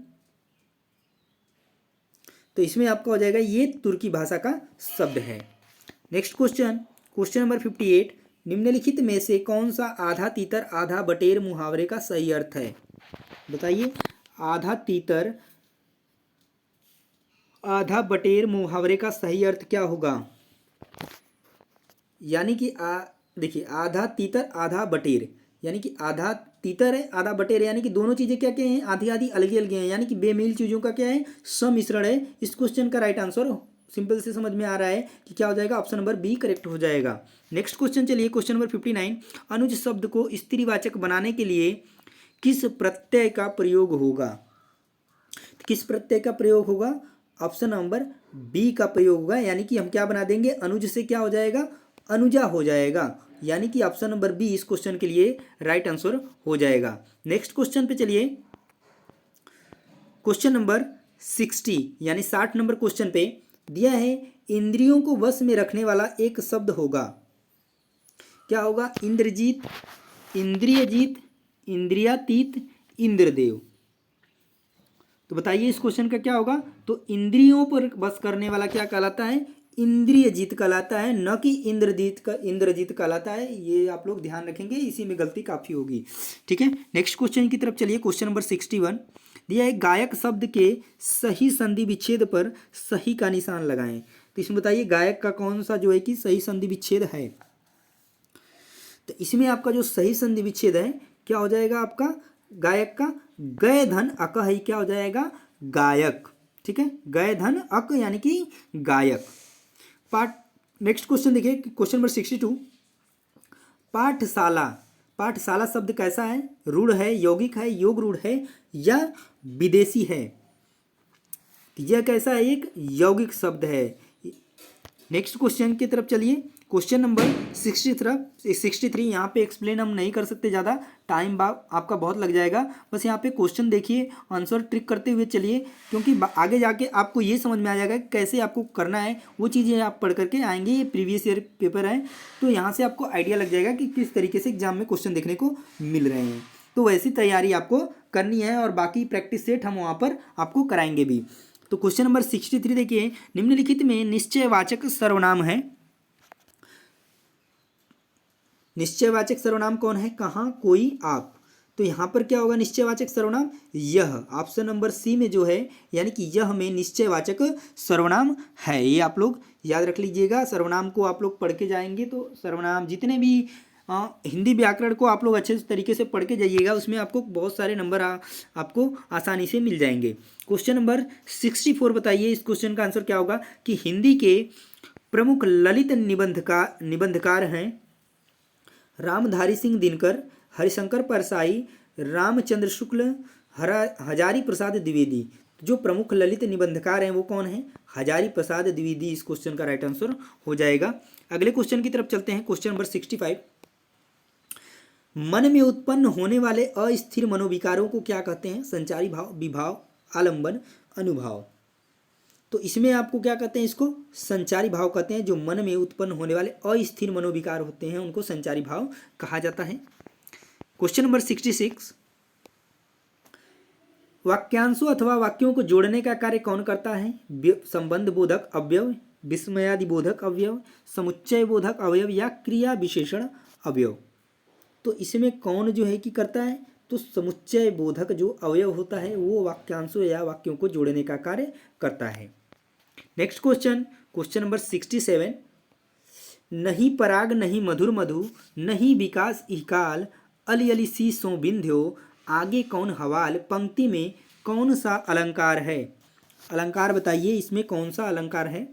तो इसमें आपका हो जाएगा ये तुर्की भाषा का शब्द है। नेक्स्ट क्वेश्चन, क्वेश्चन नंबर 58, निम्नलिखित में से कौन सा आधा तीतर आधा बटेर मुहावरे का सही अर्थ है? बताइए, आधा तीतर आधा बटेर मुहावरे का सही अर्थ क्या होगा? यानी कि देखिए, आधा तीतर आधा बटेर, यानी कि आधा तीतर है आधा बटेर, यानी कि दोनों चीजें क्या क्या हैं? आधी आधी अलग अलग हैं, यानी कि बेमेल चीजों का क्या है? सम्मिश्रण है। इस क्वेश्चन का राइट आंसर सिंपल से समझ में आ रहा है कि क्या हो जाएगा? ऑप्शन नंबर बी करेक्ट हो जाएगा। नेक्स्ट क्वेश्चन चलिए, क्वेश्चन नंबर 59, अनुज शब्द को स्त्रीवाचक बनाने के लिए किस प्रत्यय का प्रयोग होगा? किस प्रत्यय का प्रयोग होगा? ऑप्शन नंबर बी का प्रयोग होगा, यानी कि हम क्या बना देंगे? अनुज से क्या हो जाएगा? अनुजा हो जाएगा, यानी कि ऑप्शन नंबर बी इस क्वेश्चन के लिए राइट आंसर हो जाएगा। नेक्स्ट क्वेश्चन पे चलिए, क्वेश्चन नंबर 60 यानी 60 नंबर क्वेश्चन पे दिया है, इंद्रियों को वश में रखने वाला एक शब्द होगा। क्या होगा? इंद्रजीत, इंद्रियजीत, इंद्रियातीत, इंद्रदेव। तो बताइए इस क्वेश्चन का क्या होगा? तो इंद्रियों पर बस करने वाला क्या कहलाता है? इंद्रियजीत कहलाता है, न कि इंद्रजीत कहलाता है। ये आप लोग ध्यान रखेंगे, इसी में गलती काफी होगी, ठीक है। नेक्स्ट क्वेश्चन की तरफ चलिए, क्वेश्चन नंबर 61 दिया है, गायक शब्द के सही संधि विच्छेद पर सही का निशान लगाएं। तो इसमें बताइए गायक का कौन सा जो है कि सही संधि विच्छेद है? तो इसमें आपका जो सही संधि विच्छेद है क्या हो जाएगा? आपका गायक का गय धन अक है, क्या हो जाएगा? गायक, ठीक है। गय धन अक यानी कि गायक। पाठ नेक्स्ट क्वेश्चन देखिए, क्वेश्चन नंबर 62, पाठशाला। पाठशाला शब्द कैसा है? रूढ़ है, यौगिक है, योग रूढ़ है या विदेशी है? यह कैसा है? एक यौगिक शब्द है। नेक्स्ट क्वेश्चन की तरफ चलिए, क्वेश्चन नंबर 63 यहाँ पे एक्सप्लेन हम नहीं कर सकते, ज़्यादा टाइम आपका बहुत लग जाएगा। बस यहाँ पे क्वेश्चन देखिए, आंसर ट्रिक करते हुए चलिए, क्योंकि आगे जाके आपको ये समझ में आ जाएगा कि कैसे आपको करना है। वो चीज़ें आप पढ़ करके आएंगे, ये प्रीवियस ईयर पेपर है, तो यहाँ से आपको आइडिया लग जाएगा कि किस तरीके से एग्जाम में क्वेश्चन देखने को मिल रहे हैं। तो वैसी तैयारी आपको करनी है, और बाकी प्रैक्टिस सेट हम वहाँ पर आपको कराएंगे भी। तो क्वेश्चन नंबर 63 देखिए, निम्नलिखित में निश्चयवाचक सर्वनाम है। निश्चयवाचक सर्वनाम कौन है? कहाँ, कोई, आप। तो यहाँ पर क्या होगा? निश्चयवाचक सर्वनाम यह, ऑप्शन नंबर सी में जो है, यानी कि यह में निश्चयवाचक सर्वनाम है। ये आप लोग याद रख लीजिएगा। सर्वनाम को आप लोग पढ़ के जाएंगे तो सर्वनाम जितने भी हिंदी व्याकरण को आप लोग अच्छे तरीके से पढ़ के जाइएगा, उसमें आपको बहुत सारे नंबर आपको आसानी से मिल जाएंगे। क्वेश्चन नंबर 64 बताइए, इस क्वेश्चन का आंसर क्या होगा? कि हिंदी के प्रमुख ललित निबंधकार हैं रामधारी सिंह दिनकर, हरिशंकर परसाई, रामचंद्र शुक्ल, हजारी प्रसाद द्विवेदी। जो प्रमुख ललित निबंधकार हैं वो कौन है? हजारी प्रसाद द्विवेदी इस क्वेश्चन का राइट आंसर हो जाएगा। अगले क्वेश्चन की तरफ चलते हैं, क्वेश्चन नंबर 65, मन में उत्पन्न होने वाले अस्थिर मनोविकारों को क्या कहते हैं? संचारी भाव, विभाव, आलंबन, अनुभाव। तो इसमें आपको क्या कहते हैं? इसको संचारी भाव कहते हैं। जो मन में उत्पन्न होने वाले अस्थिर मनोविकार होते हैं उनको संचारी भाव कहा जाता है। क्वेश्चन नंबर 66, वाक्यांशों अथवा वाक्यों को जोड़ने का कार्य कौन करता है? संबंध बोधक अवयव, विस्मयादि बोधक अवयव, समुच्चय बोधक अवयव या क्रिया विशेषण अवयव। तो इसमें कौन जो है कि करता है? तो समुच्चय बोधक जो अवयव होता है वो वाक्यांशों या वाक्यों को जोड़ने का कार्य करता है। नेक्स्ट क्वेश्चन, क्वेश्चन नंबर 67, नहीं पराग नहीं मधुर मधु, नहीं विकास इहकाल, अली अली सी सो बिंध्यो, आगे कौन हवाल, पंक्ति में कौन सा अलंकार है? अलंकार बताइए, इसमें कौन सा अलंकार है?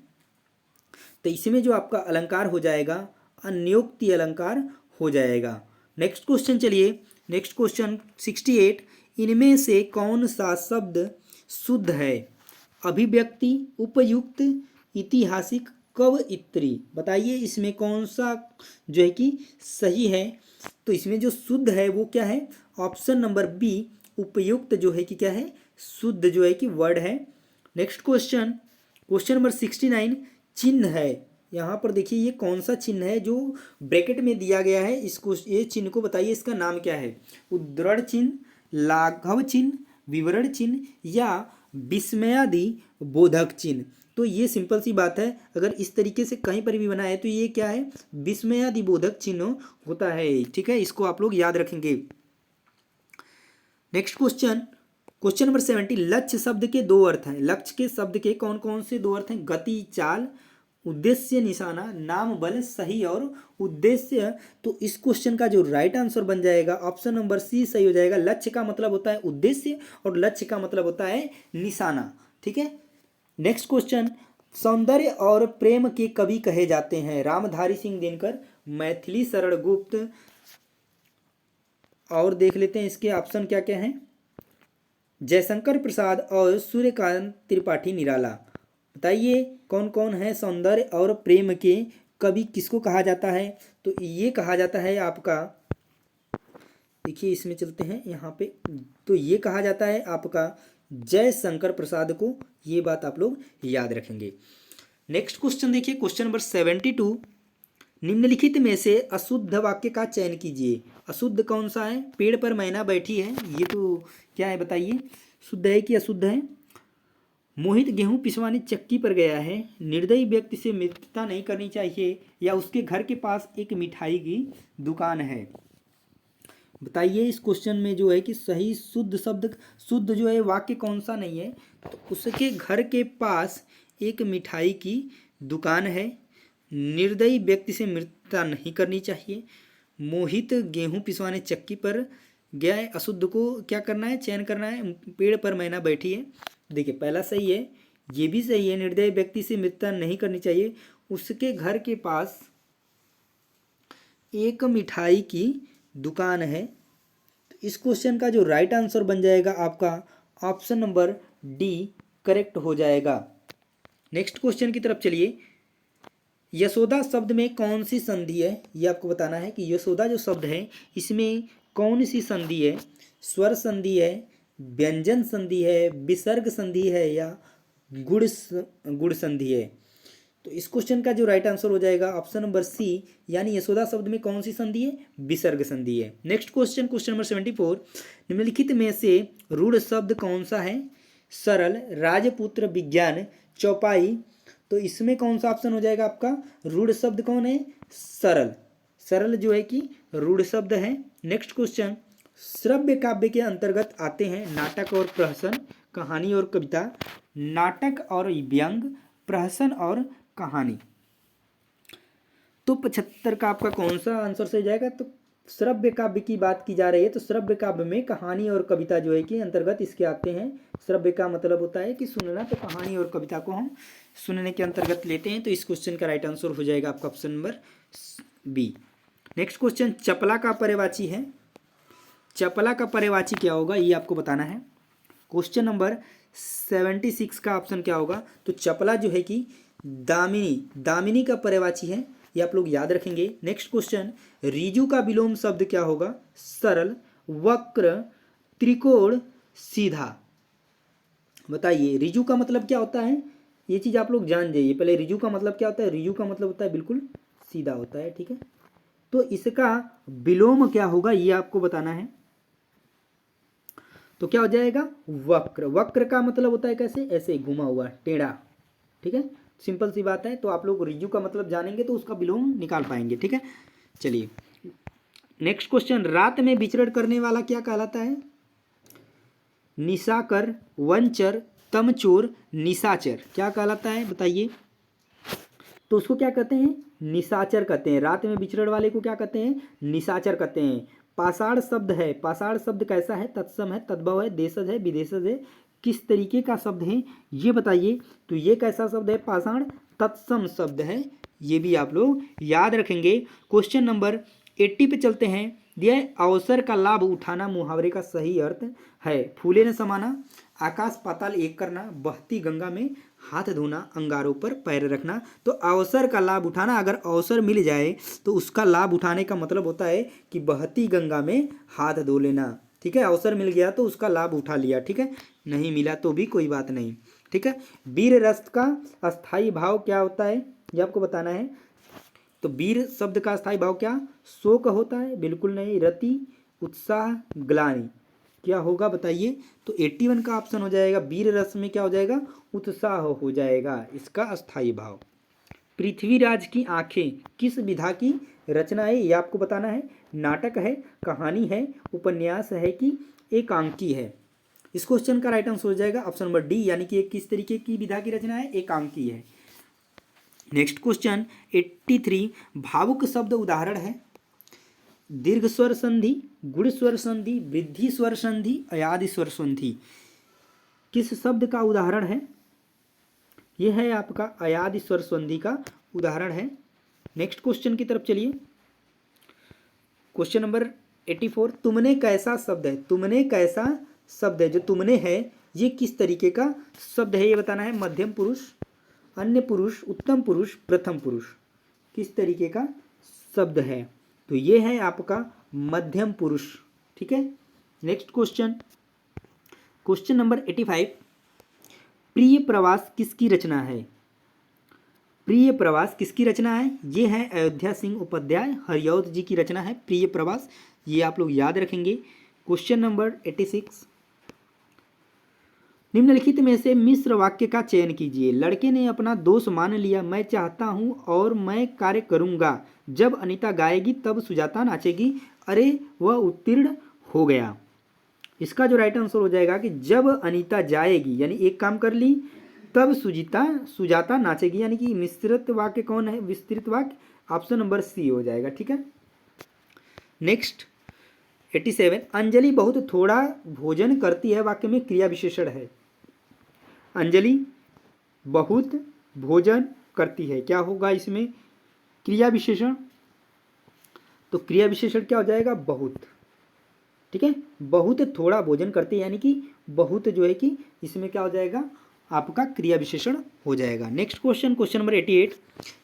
तो इसमें जो आपका अलंकार हो जाएगा अन्योक्ति अलंकार हो जाएगा। नेक्स्ट क्वेश्चन चलिए, नेक्स्ट क्वेश्चन 68, इनमें से कौन सा शब्द शुद्ध है? अभिव्यक्ति, उपयुक्त, ऐतिहासिक, कवयित्री। बताइए इसमें कौन सा जो है कि सही है। तो इसमें जो शुद्ध है वो क्या है, ऑप्शन नंबर बी उपयुक्त जो है कि क्या है, शुद्ध जो है कि वर्ड है। नेक्स्ट क्वेश्चन, क्वेश्चन नंबर 69 चिन्ह है। यहाँ पर देखिए ये कौन सा चिन्ह है जो ब्रैकेट में दिया गया है, इसको ये चिन्ह को बताइए इसका नाम क्या है। उद्धरण चिन्ह, लाघव चिन्ह, विवरण चिन्ह या विस्मयादि बोधक चिन्ह। तो ये सिंपल सी बात है, अगर इस तरीके से कहीं पर भी बना है तो ये क्या है, विस्मयादि बोधक चिन्ह होता है। ठीक है, इसको आप लोग याद रखेंगे। नेक्स्ट क्वेश्चन, क्वेश्चन नंबर 70 लक्ष्य शब्द के दो अर्थ हैं। लक्ष्य के शब्द के कौन कौन से दो अर्थ हैं, गति, चाल, उद्देश्य, निशाना, नाम, बल, सही और उद्देश्य। तो इस क्वेश्चन का जो राइट आंसर बन जाएगा ऑप्शन नंबर सी सही हो जाएगा। लक्ष्य का मतलब होता है उद्देश्य और लक्ष्य का मतलब होता है निशाना। ठीक है। नेक्स्ट क्वेश्चन, सौंदर्य और प्रेम के कवि कहे जाते हैं। रामधारी सिंह दिनकर, मैथिली शरण गुप्त, और देख लेते हैं इसके ऑप्शन क्या क्या हैं, जयशंकर प्रसाद और सूर्यकांत त्रिपाठी निराला। बताइए कौन कौन है सौंदर्य और प्रेम के कवि किसको कहा जाता है। तो ये कहा जाता है आपका, देखिए इसमें चलते हैं यहाँ पे, तो ये कहा जाता है आपका जयशंकर प्रसाद को। ये बात आप लोग याद रखेंगे। नेक्स्ट क्वेश्चन देखिए, क्वेश्चन नंबर 72 निम्नलिखित में से अशुद्ध वाक्य का चयन कीजिए। अशुद्ध कौन सा है, पेड़ पर मैना बैठी है, ये तो क्या है बताइए, शुद्ध है कि अशुद्ध है। मोहित गेहूं पिसवाने चक्की पर गया है, निर्दयी व्यक्ति से मित्रता नहीं करनी चाहिए, या उसके घर के पास एक मिठाई की दुकान है। बताइए इस क्वेश्चन में जो है कि सही शुद्ध शब्द, शुद्ध जो है वाक्य कौन सा नहीं है। तो उसके घर के पास एक मिठाई की दुकान है, निर्दयी व्यक्ति से मित्रता नहीं करनी चाहिए, मोहित गेहूं पिसवाने चक्की पर गया है, अशुद्ध को क्या करना है, चयन करना है, पेड़ पर मैना बैठी है। देखिए पहला सही है, ये भी सही है, निर्दयी व्यक्ति से मित्रता नहीं करनी चाहिए, उसके घर के पास एक मिठाई की दुकान है। तो इस क्वेश्चन का जो राइट आंसर बन जाएगा आपका ऑप्शन नंबर डी करेक्ट हो जाएगा। नेक्स्ट क्वेश्चन की तरफ चलिए, यशोदा शब्द में कौन सी संधि है, ये आपको बताना है कि यशोदा जो शब्द है इसमें कौन सी संधि है, स्वर संधि है, व्यंजन संधि है, विसर्ग संधि है या गुण संधि है। तो इस क्वेश्चन का जो राइट आंसर हो जाएगा ऑप्शन नंबर सी, यानी यशोदा शब्द में कौन सी संधि है, विसर्ग संधि है। नेक्स्ट क्वेश्चन, क्वेश्चन नंबर 74 निम्नलिखित में से रूढ़ शब्द कौन सा है, सरल, राजपुत्र, विज्ञान, चौपाई। तो इसमें कौन सा ऑप्शन हो जाएगा आपका, रूढ़ शब्द कौन है, सरल। सरल जो है कि रूढ़ शब्द है। नेक्स्ट क्वेश्चन, श्रव्य काव्य के अंतर्गत आते हैं नाटक और प्रहसन, कहानी और कविता, नाटक और व्यंग, प्रहसन और कहानी। तो 75 का आपका कौन सा आंसर सही जाएगा। तो श्रव्य काव्य की बात की जा रही है, तो श्रव्य काव्य में कहानी और कविता जो है कि अंतर्गत इसके आते हैं। श्रव्य का मतलब होता है कि सुनना, तो कहानी और कविता को हम सुनने के अंतर्गत लेते हैं। तो इस क्वेश्चन का राइट आंसर हो जाएगा आपका option number B. Next question, चपला का पर्यायवाची है। चपला का पर्यायवाची क्या होगा ये आपको बताना है। क्वेश्चन नंबर 76 का ऑप्शन क्या होगा। तो चपला जो है कि दामिनी, दामिनी का पर्यायवाची है, ये आप लोग याद रखेंगे। नेक्स्ट क्वेश्चन, रिजु का विलोम शब्द क्या होगा, सरल, वक्र, त्रिकोण, सीधा। बताइए रिजु का मतलब क्या होता है, ये चीज आप लोग जान जाइए पहले। रिजु का मतलब क्या होता है, रिजु का मतलब होता है बिल्कुल सीधा होता है। ठीक है, तो इसका विलोम क्या होगा ये आपको बताना है। तो क्या हो जाएगा, वक्र। वक्र का मतलब होता है कैसे, ऐसे घुमा हुआ, टेढ़ा। ठीक है, सिंपल सी बात है। तो आप लोग रिजु का मतलब जानेंगे तो उसका विलोम निकाल पाएंगे। ठीक है, चलिए नेक्स्ट क्वेश्चन, रात में विचरण करने वाला क्या कहलाता है, निशाकर, वंचर, तमचोर, निशाचर। क्या कहलाता है बताइए। तो उसको क्या कहते हैं, निशाचर कहते हैं। रात में विचरण वाले को क्या कहते हैं, निशाचर कहते हैं। पाषाण शब्द है, पाषाण शब्द कैसा है, तत्सम है, तद्भव है, देशज है, विदेशज है, किस तरीके का शब्द है ये बताइए। तो ये कैसा शब्द है, पाषाण तत्सम शब्द है, ये भी आप लोग याद रखेंगे। क्वेश्चन नंबर 80 पे चलते हैं। दिया है, अवसर का लाभ उठाना मुहावरे का सही अर्थ है। फूले न समाना, आकाश पाताल एक करना, बहती गंगा में हाथ धोना, अंगारों पर पैर रखना। तो अवसर का लाभ उठाना, अगर अवसर मिल जाए तो उसका लाभ उठाने का मतलब होता है कि बहती गंगा में हाथ धो लेना। ठीक है, अवसर मिल गया तो उसका लाभ उठा लिया। ठीक है, नहीं मिला तो भी कोई बात नहीं। ठीक है, वीर रस का अस्थाई भाव क्या होता है ये आपको बताना है। तो वीर शब्द का अस्थाई भाव क्या, शोक होता है? बिल्कुल नहीं। रति, उत्साह, ग्लानि, क्या होगा बताइए? तो 81 का ऑप्शन हो जाएगा। वीर रस में क्या हो जाएगा, उत्साह हो जाएगा इसका अस्थाई भाव। पृथ्वीराज की आंखें किस विधा की रचना है ये आपको बताना है। नाटक है, कहानी है, उपन्यास है कि एकांकी है? इस क्वेश्चन का राइट आंसर हो जाएगा ऑप्शन नंबर डी, यानी कि किस तरीके की विधा की रचना है, एकांकी है। नेक्स्ट क्वेश्चन 83, भावुक शब्द उदाहरण है। दीर्घ स्वर संधि, गुण स्वर संधि, वृद्धि स्वर संधि, अयादि स्वर संधि, किस शब्द का उदाहरण है? यह है आपका अयादि स्वर संधि का उदाहरण है। नेक्स्ट क्वेश्चन की तरफ चलिए। क्वेश्चन नंबर 84, तुमने कैसा शब्द है। तुमने कैसा शब्द है, जो तुमने है ये किस तरीके का शब्द है ये बताना है। मध्यम पुरुष, अन्य पुरुष, उत्तम पुरुष, प्रथम पुरुष, किस तरीके का शब्द है? तो ये है आपका मध्यम पुरुष। ठीक है, नेक्स्ट क्वेश्चन, क्वेश्चन नंबर 85, प्रिय प्रवास किसकी रचना है? प्रिय प्रवास किसकी रचना है? ये है अयोध्या सिंह उपाध्याय, हरिऔध जी की रचना है प्रिय प्रवास, ये आप लोग याद रखेंगे। क्वेश्चन नंबर 86, निम्नलिखित में से मिश्र वाक्य का चयन कीजिए। लड़के ने अपना दोष मान लिया, मैं चाहता हूँ और मैं कार्य करूँगा। जब अनीता गाएगी तब सुजाता नाचेगी, अरे वह उत्तीर्ण हो गया। इसका जो राइट आंसर हो जाएगा कि जब अनीता जाएगी, यानी एक काम कर ली, तब सुजाता नाचेगी, यानी कि मिश्रित वाक्य कौन है, विस्तृत वाक्य, ऑप्शन नंबर सी हो जाएगा। ठीक है, नेक्स्ट 87, अंजलि बहुत थोड़ा भोजन करती है, वाक्य में क्रिया विशेषण है। अंजलि बहुत भोजन करती है, क्या होगा इसमें क्रिया विशेषण? तो क्रिया विशेषण क्या हो जाएगा, बहुत। ठीक है, बहुत थोड़ा भोजन करती है, यानी कि बहुत जो है कि इसमें क्या हो जाएगा, आपका क्रिया विशेषण हो जाएगा। नेक्स्ट क्वेश्चन, क्वेश्चन नंबर 88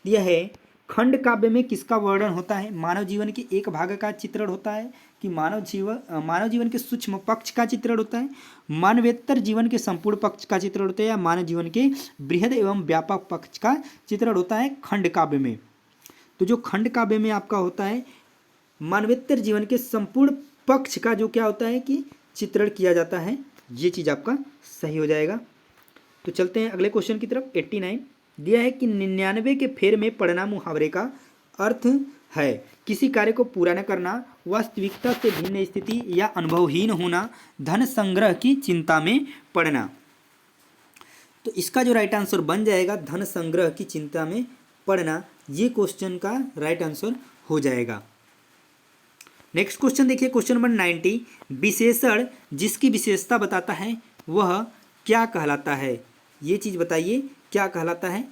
दिया है, खंड काव्य में किसका वर्णन होता है? मानव जीवन के एक भाग का चित्रण होता है कि मानव जीवन के सूक्ष्म पक्ष का चित्रण होता है, मानवेतर जीवन के संपूर्ण पक्ष का चित्रण होता है, या मानव जीवन के बृहद एवं व्यापक पक्ष का चित्रण होता है खंड काव्य में? तो जो खंड काव्य में आपका होता है मानवेतर जीवन के संपूर्ण पक्ष का जो क्या होता है कि चित्रण किया जाता है, ये चीज़ आपका सही हो जाएगा। तो चलते हैं अगले क्वेश्चन की तरफ। 89 दिया है कि 99 के फेर में पड़ना मुहावरे का अर्थ है किसी कार्य को पूरा न करना, वास्तविकता से भिन्न स्थिति या अनुभवहीन होना, धन संग्रह की चिंता में पड़ना। तो इसका जो राइट आंसर बन जाएगा धन संग्रह की चिंता में पड़ना, ये क्वेश्चन का राइट आंसर हो जाएगा। नेक्स्ट क्वेश्चन देखिए, क्वेश्चन नंबर 90, विशेषण जिसकी विशेषता बताता है वह क्या कहलाता है? ये चीज़ बताइए क्या कहलाता है?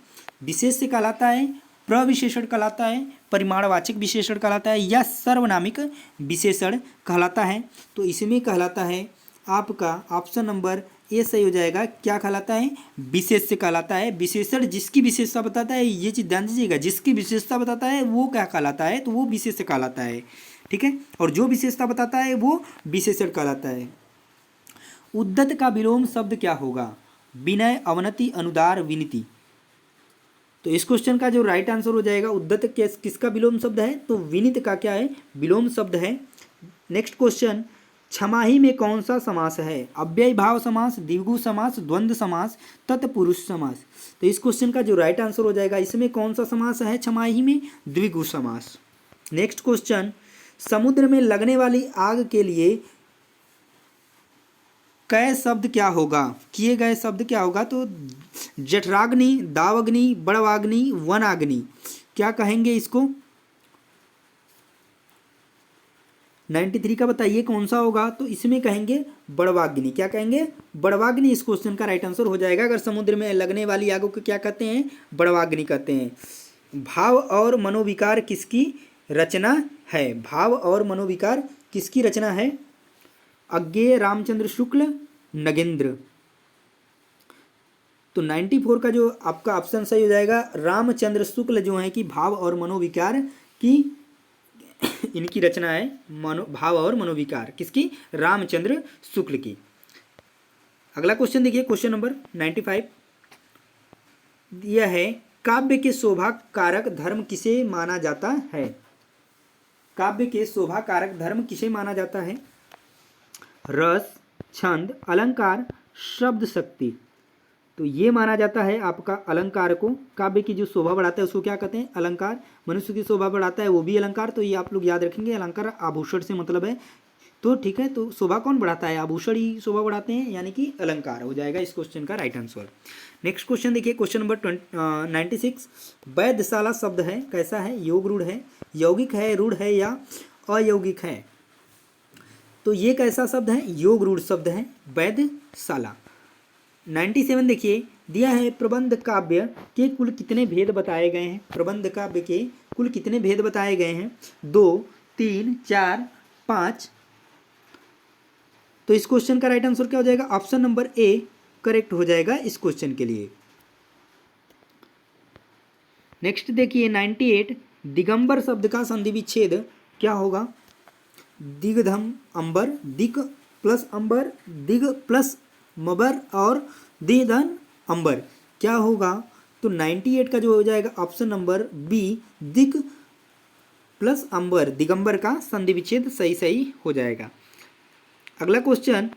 विशेष से कहलाता है, प्रविशेषण कहलाता है, परिमाणवाचक विशेषण कहलाता है, या सर्वनामिक विशेषण कहलाता है? तो इसमें कहलाता है आपका ऑप्शन नंबर ए सही हो जाएगा। क्या कहलाता है? विशेष से कहलाता है। विशेषण जिसकी विशेषता बताता है, ये चीज़ ध्यान दीजिएगा, जिसकी विशेषता बताता है वो क्या कहलाता है, तो वो विशेष कहलाता है। ठीक है, और जो विशेषता बताता है वो विशेषण कहलाता है। उद्धत का विलोम शब्द क्या होगा? विनय, अवनति, अनुदार, विनती। तो इस क्वेश्चन का जो राइट आंसर हो जाएगा, उद्धत किसका विलोम शब्द है? तो विनित का क्या है, विलोम शब्द है। नेक्स्ट क्वेश्चन, छमाही में कौन सा समास है? अव्यय भाव समास, द्विगु समास, द्वंद्व समास, तत्पुरुष समास। तो इस क्वेश्चन का जो राइट आंसर हो जाएगा, इसमें कौन सा समास है छमाही में? द्विगु समास। नेक्स्ट क्वेश्चन, समुद्र में लगने वाली आग के लिए कै शब्द क्या होगा? किए गए शब्द क्या होगा? तो जठराग्नि, दावाग्नि, बड़वाग्नि, वनाग्नि, क्या कहेंगे इसको? 93 का बताइए कौन सा होगा? तो इसमें कहेंगे बड़वाग्नि। क्या कहेंगे? बड़वाग्नि इस क्वेश्चन का राइट आंसर हो जाएगा। अगर समुद्र में लगने वाली आगों को क्या कहते हैं? बड़वाग्नि कहते हैं। भाव और मनोविकार किसकी रचना है? भाव और मनोविकार किसकी रचना है? अज्ञेय रामचंद्र शुक्ल, नगेंद्र। तो 94 का जो आपका ऑप्शन सही हो जाएगा। रामचंद्र शुक्ल जो है कि भाव और मनोविकार की इनकी रचना है, भाव और मनोविकार किसकी? रामचंद्र शुक्ल की। अगला क्वेश्चन देखिए, क्वेश्चन नंबर 95 यह है, काव्य के शोभा कारक धर्म किसे माना जाता है? काव्य के शोभा कारक धर्म किसे माना जाता है? रस, छंद, अलंकार, शब्द शक्ति। तो ये माना जाता है आपका अलंकार को। काव्य की जो शोभा बढ़ाता है उसको क्या कहते हैं? अलंकार। मनुष्य की शोभा बढ़ाता है वो भी अलंकार। तो ये आप लोग याद रखेंगे, अलंकार आभूषण से मतलब है। तो ठीक है, तो शोभा कौन बढ़ाता है? आभूषण ही शोभा बढ़ाते हैं, यानी कि अलंकार हो जाएगा इस क्वेश्चन का राइट आंसर। नेक्स्ट क्वेश्चन देखिए, क्वेश्चन नंबर 96। वैधशाला शब्द है कैसा है? योग रूढ़ है, यौगिक है, रूढ़ है या अयौगिक है? तो ये कैसा शब्द है? योग रूढ़ शब्द है वैधशाला। 97 देखिए, दिया है प्रबंध काव्य के कुल कितने भेद बताए गए हैं? प्रबंध काव्य के कुल कितने भेद बताए गए हैं? 2, 3, 4, 5। तो इस क्वेश्चन का राइट आंसर क्या हो जाएगा? ऑप्शन नंबर ए करेक्ट हो जाएगा इस क्वेश्चन के लिए। नेक्स्ट देखिए 98, दिगंबर शब्द का संधि विच्छेद क्या होगा? दिग्धम अंबर, दिक प्लस अंबर, दिग प्लस मबर और दिधन अंबर क्या होगा? तो 98 का जो हो जाएगा ऑप्शन नंबर बी, दिक प्लस अंबर, दिगंबर का संधि विच्छेद सही हो जाएगा। अगला क्वेश्चन,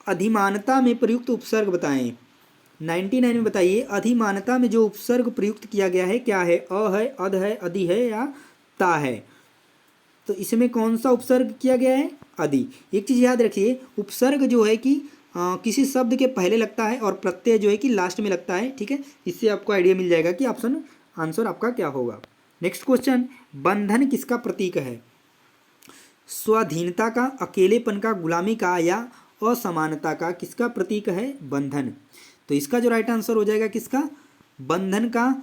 अधिमानता में प्रयुक्त उपसर्ग बताएं। 99 में बताइए, अधिमानता में जो उपसर्ग प्रयुक्त किया गया है क्या है? अ है, अध है, अधि है या ता है? तो इसमें कौन सा उपसर्ग किया गया है? अधि। एक चीज़ याद रखिए, उपसर्ग जो है कि किसी शब्द के पहले लगता है और प्रत्यय जो है कि लास्ट में लगता है। ठीक है, इससे आपको आइडिया मिल जाएगा कि ऑप्शन आंसर आपका क्या होगा। नेक्स्ट क्वेश्चन, बंधन किसका प्रतीक है? स्वाधीनता का, अकेलेपन का, गुलामी का या असमानता का? किसका प्रतीक है बंधन? तो इसका जो राइट आंसर हो जाएगा किसका? बंधन का।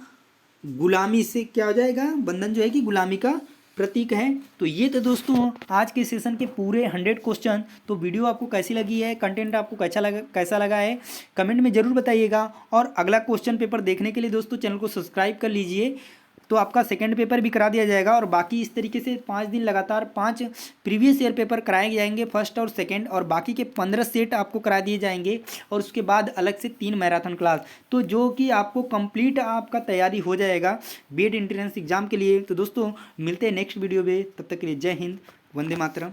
गुलामी से क्या हो जाएगा? बंधन जो है कि गुलामी का प्रतीक है। तो ये तो दोस्तों आज के सेशन के पूरे 100 क्वेश्चन। तो वीडियो आपको कैसी लगी है, कंटेंट आपको कैसा लगा है, कमेंट में ज़रूर बताइएगा। और अगला क्वेश्चन पेपर देखने के लिए दोस्तों चैनल को सब्सक्राइब कर लीजिए, तो आपका सेकंड पेपर भी करा दिया जाएगा। और बाकी इस तरीके से 5 दिन लगातार 5 प्रीवियस ईयर पेपर कराए जाएंगे, फर्स्ट और सेकंड, और बाकी के 15 सेट आपको करा दिए जाएंगे। और उसके बाद अलग से 3 मैराथन क्लास, तो जो कि आपको कंप्लीट आपका तैयारी हो जाएगा बीएड एंट्रेंस एग्जाम के लिए। तो दोस्तों मिलते हैं नेक्स्ट वीडियो में, तब तक के लिए जय हिंद, वंदे मातरम।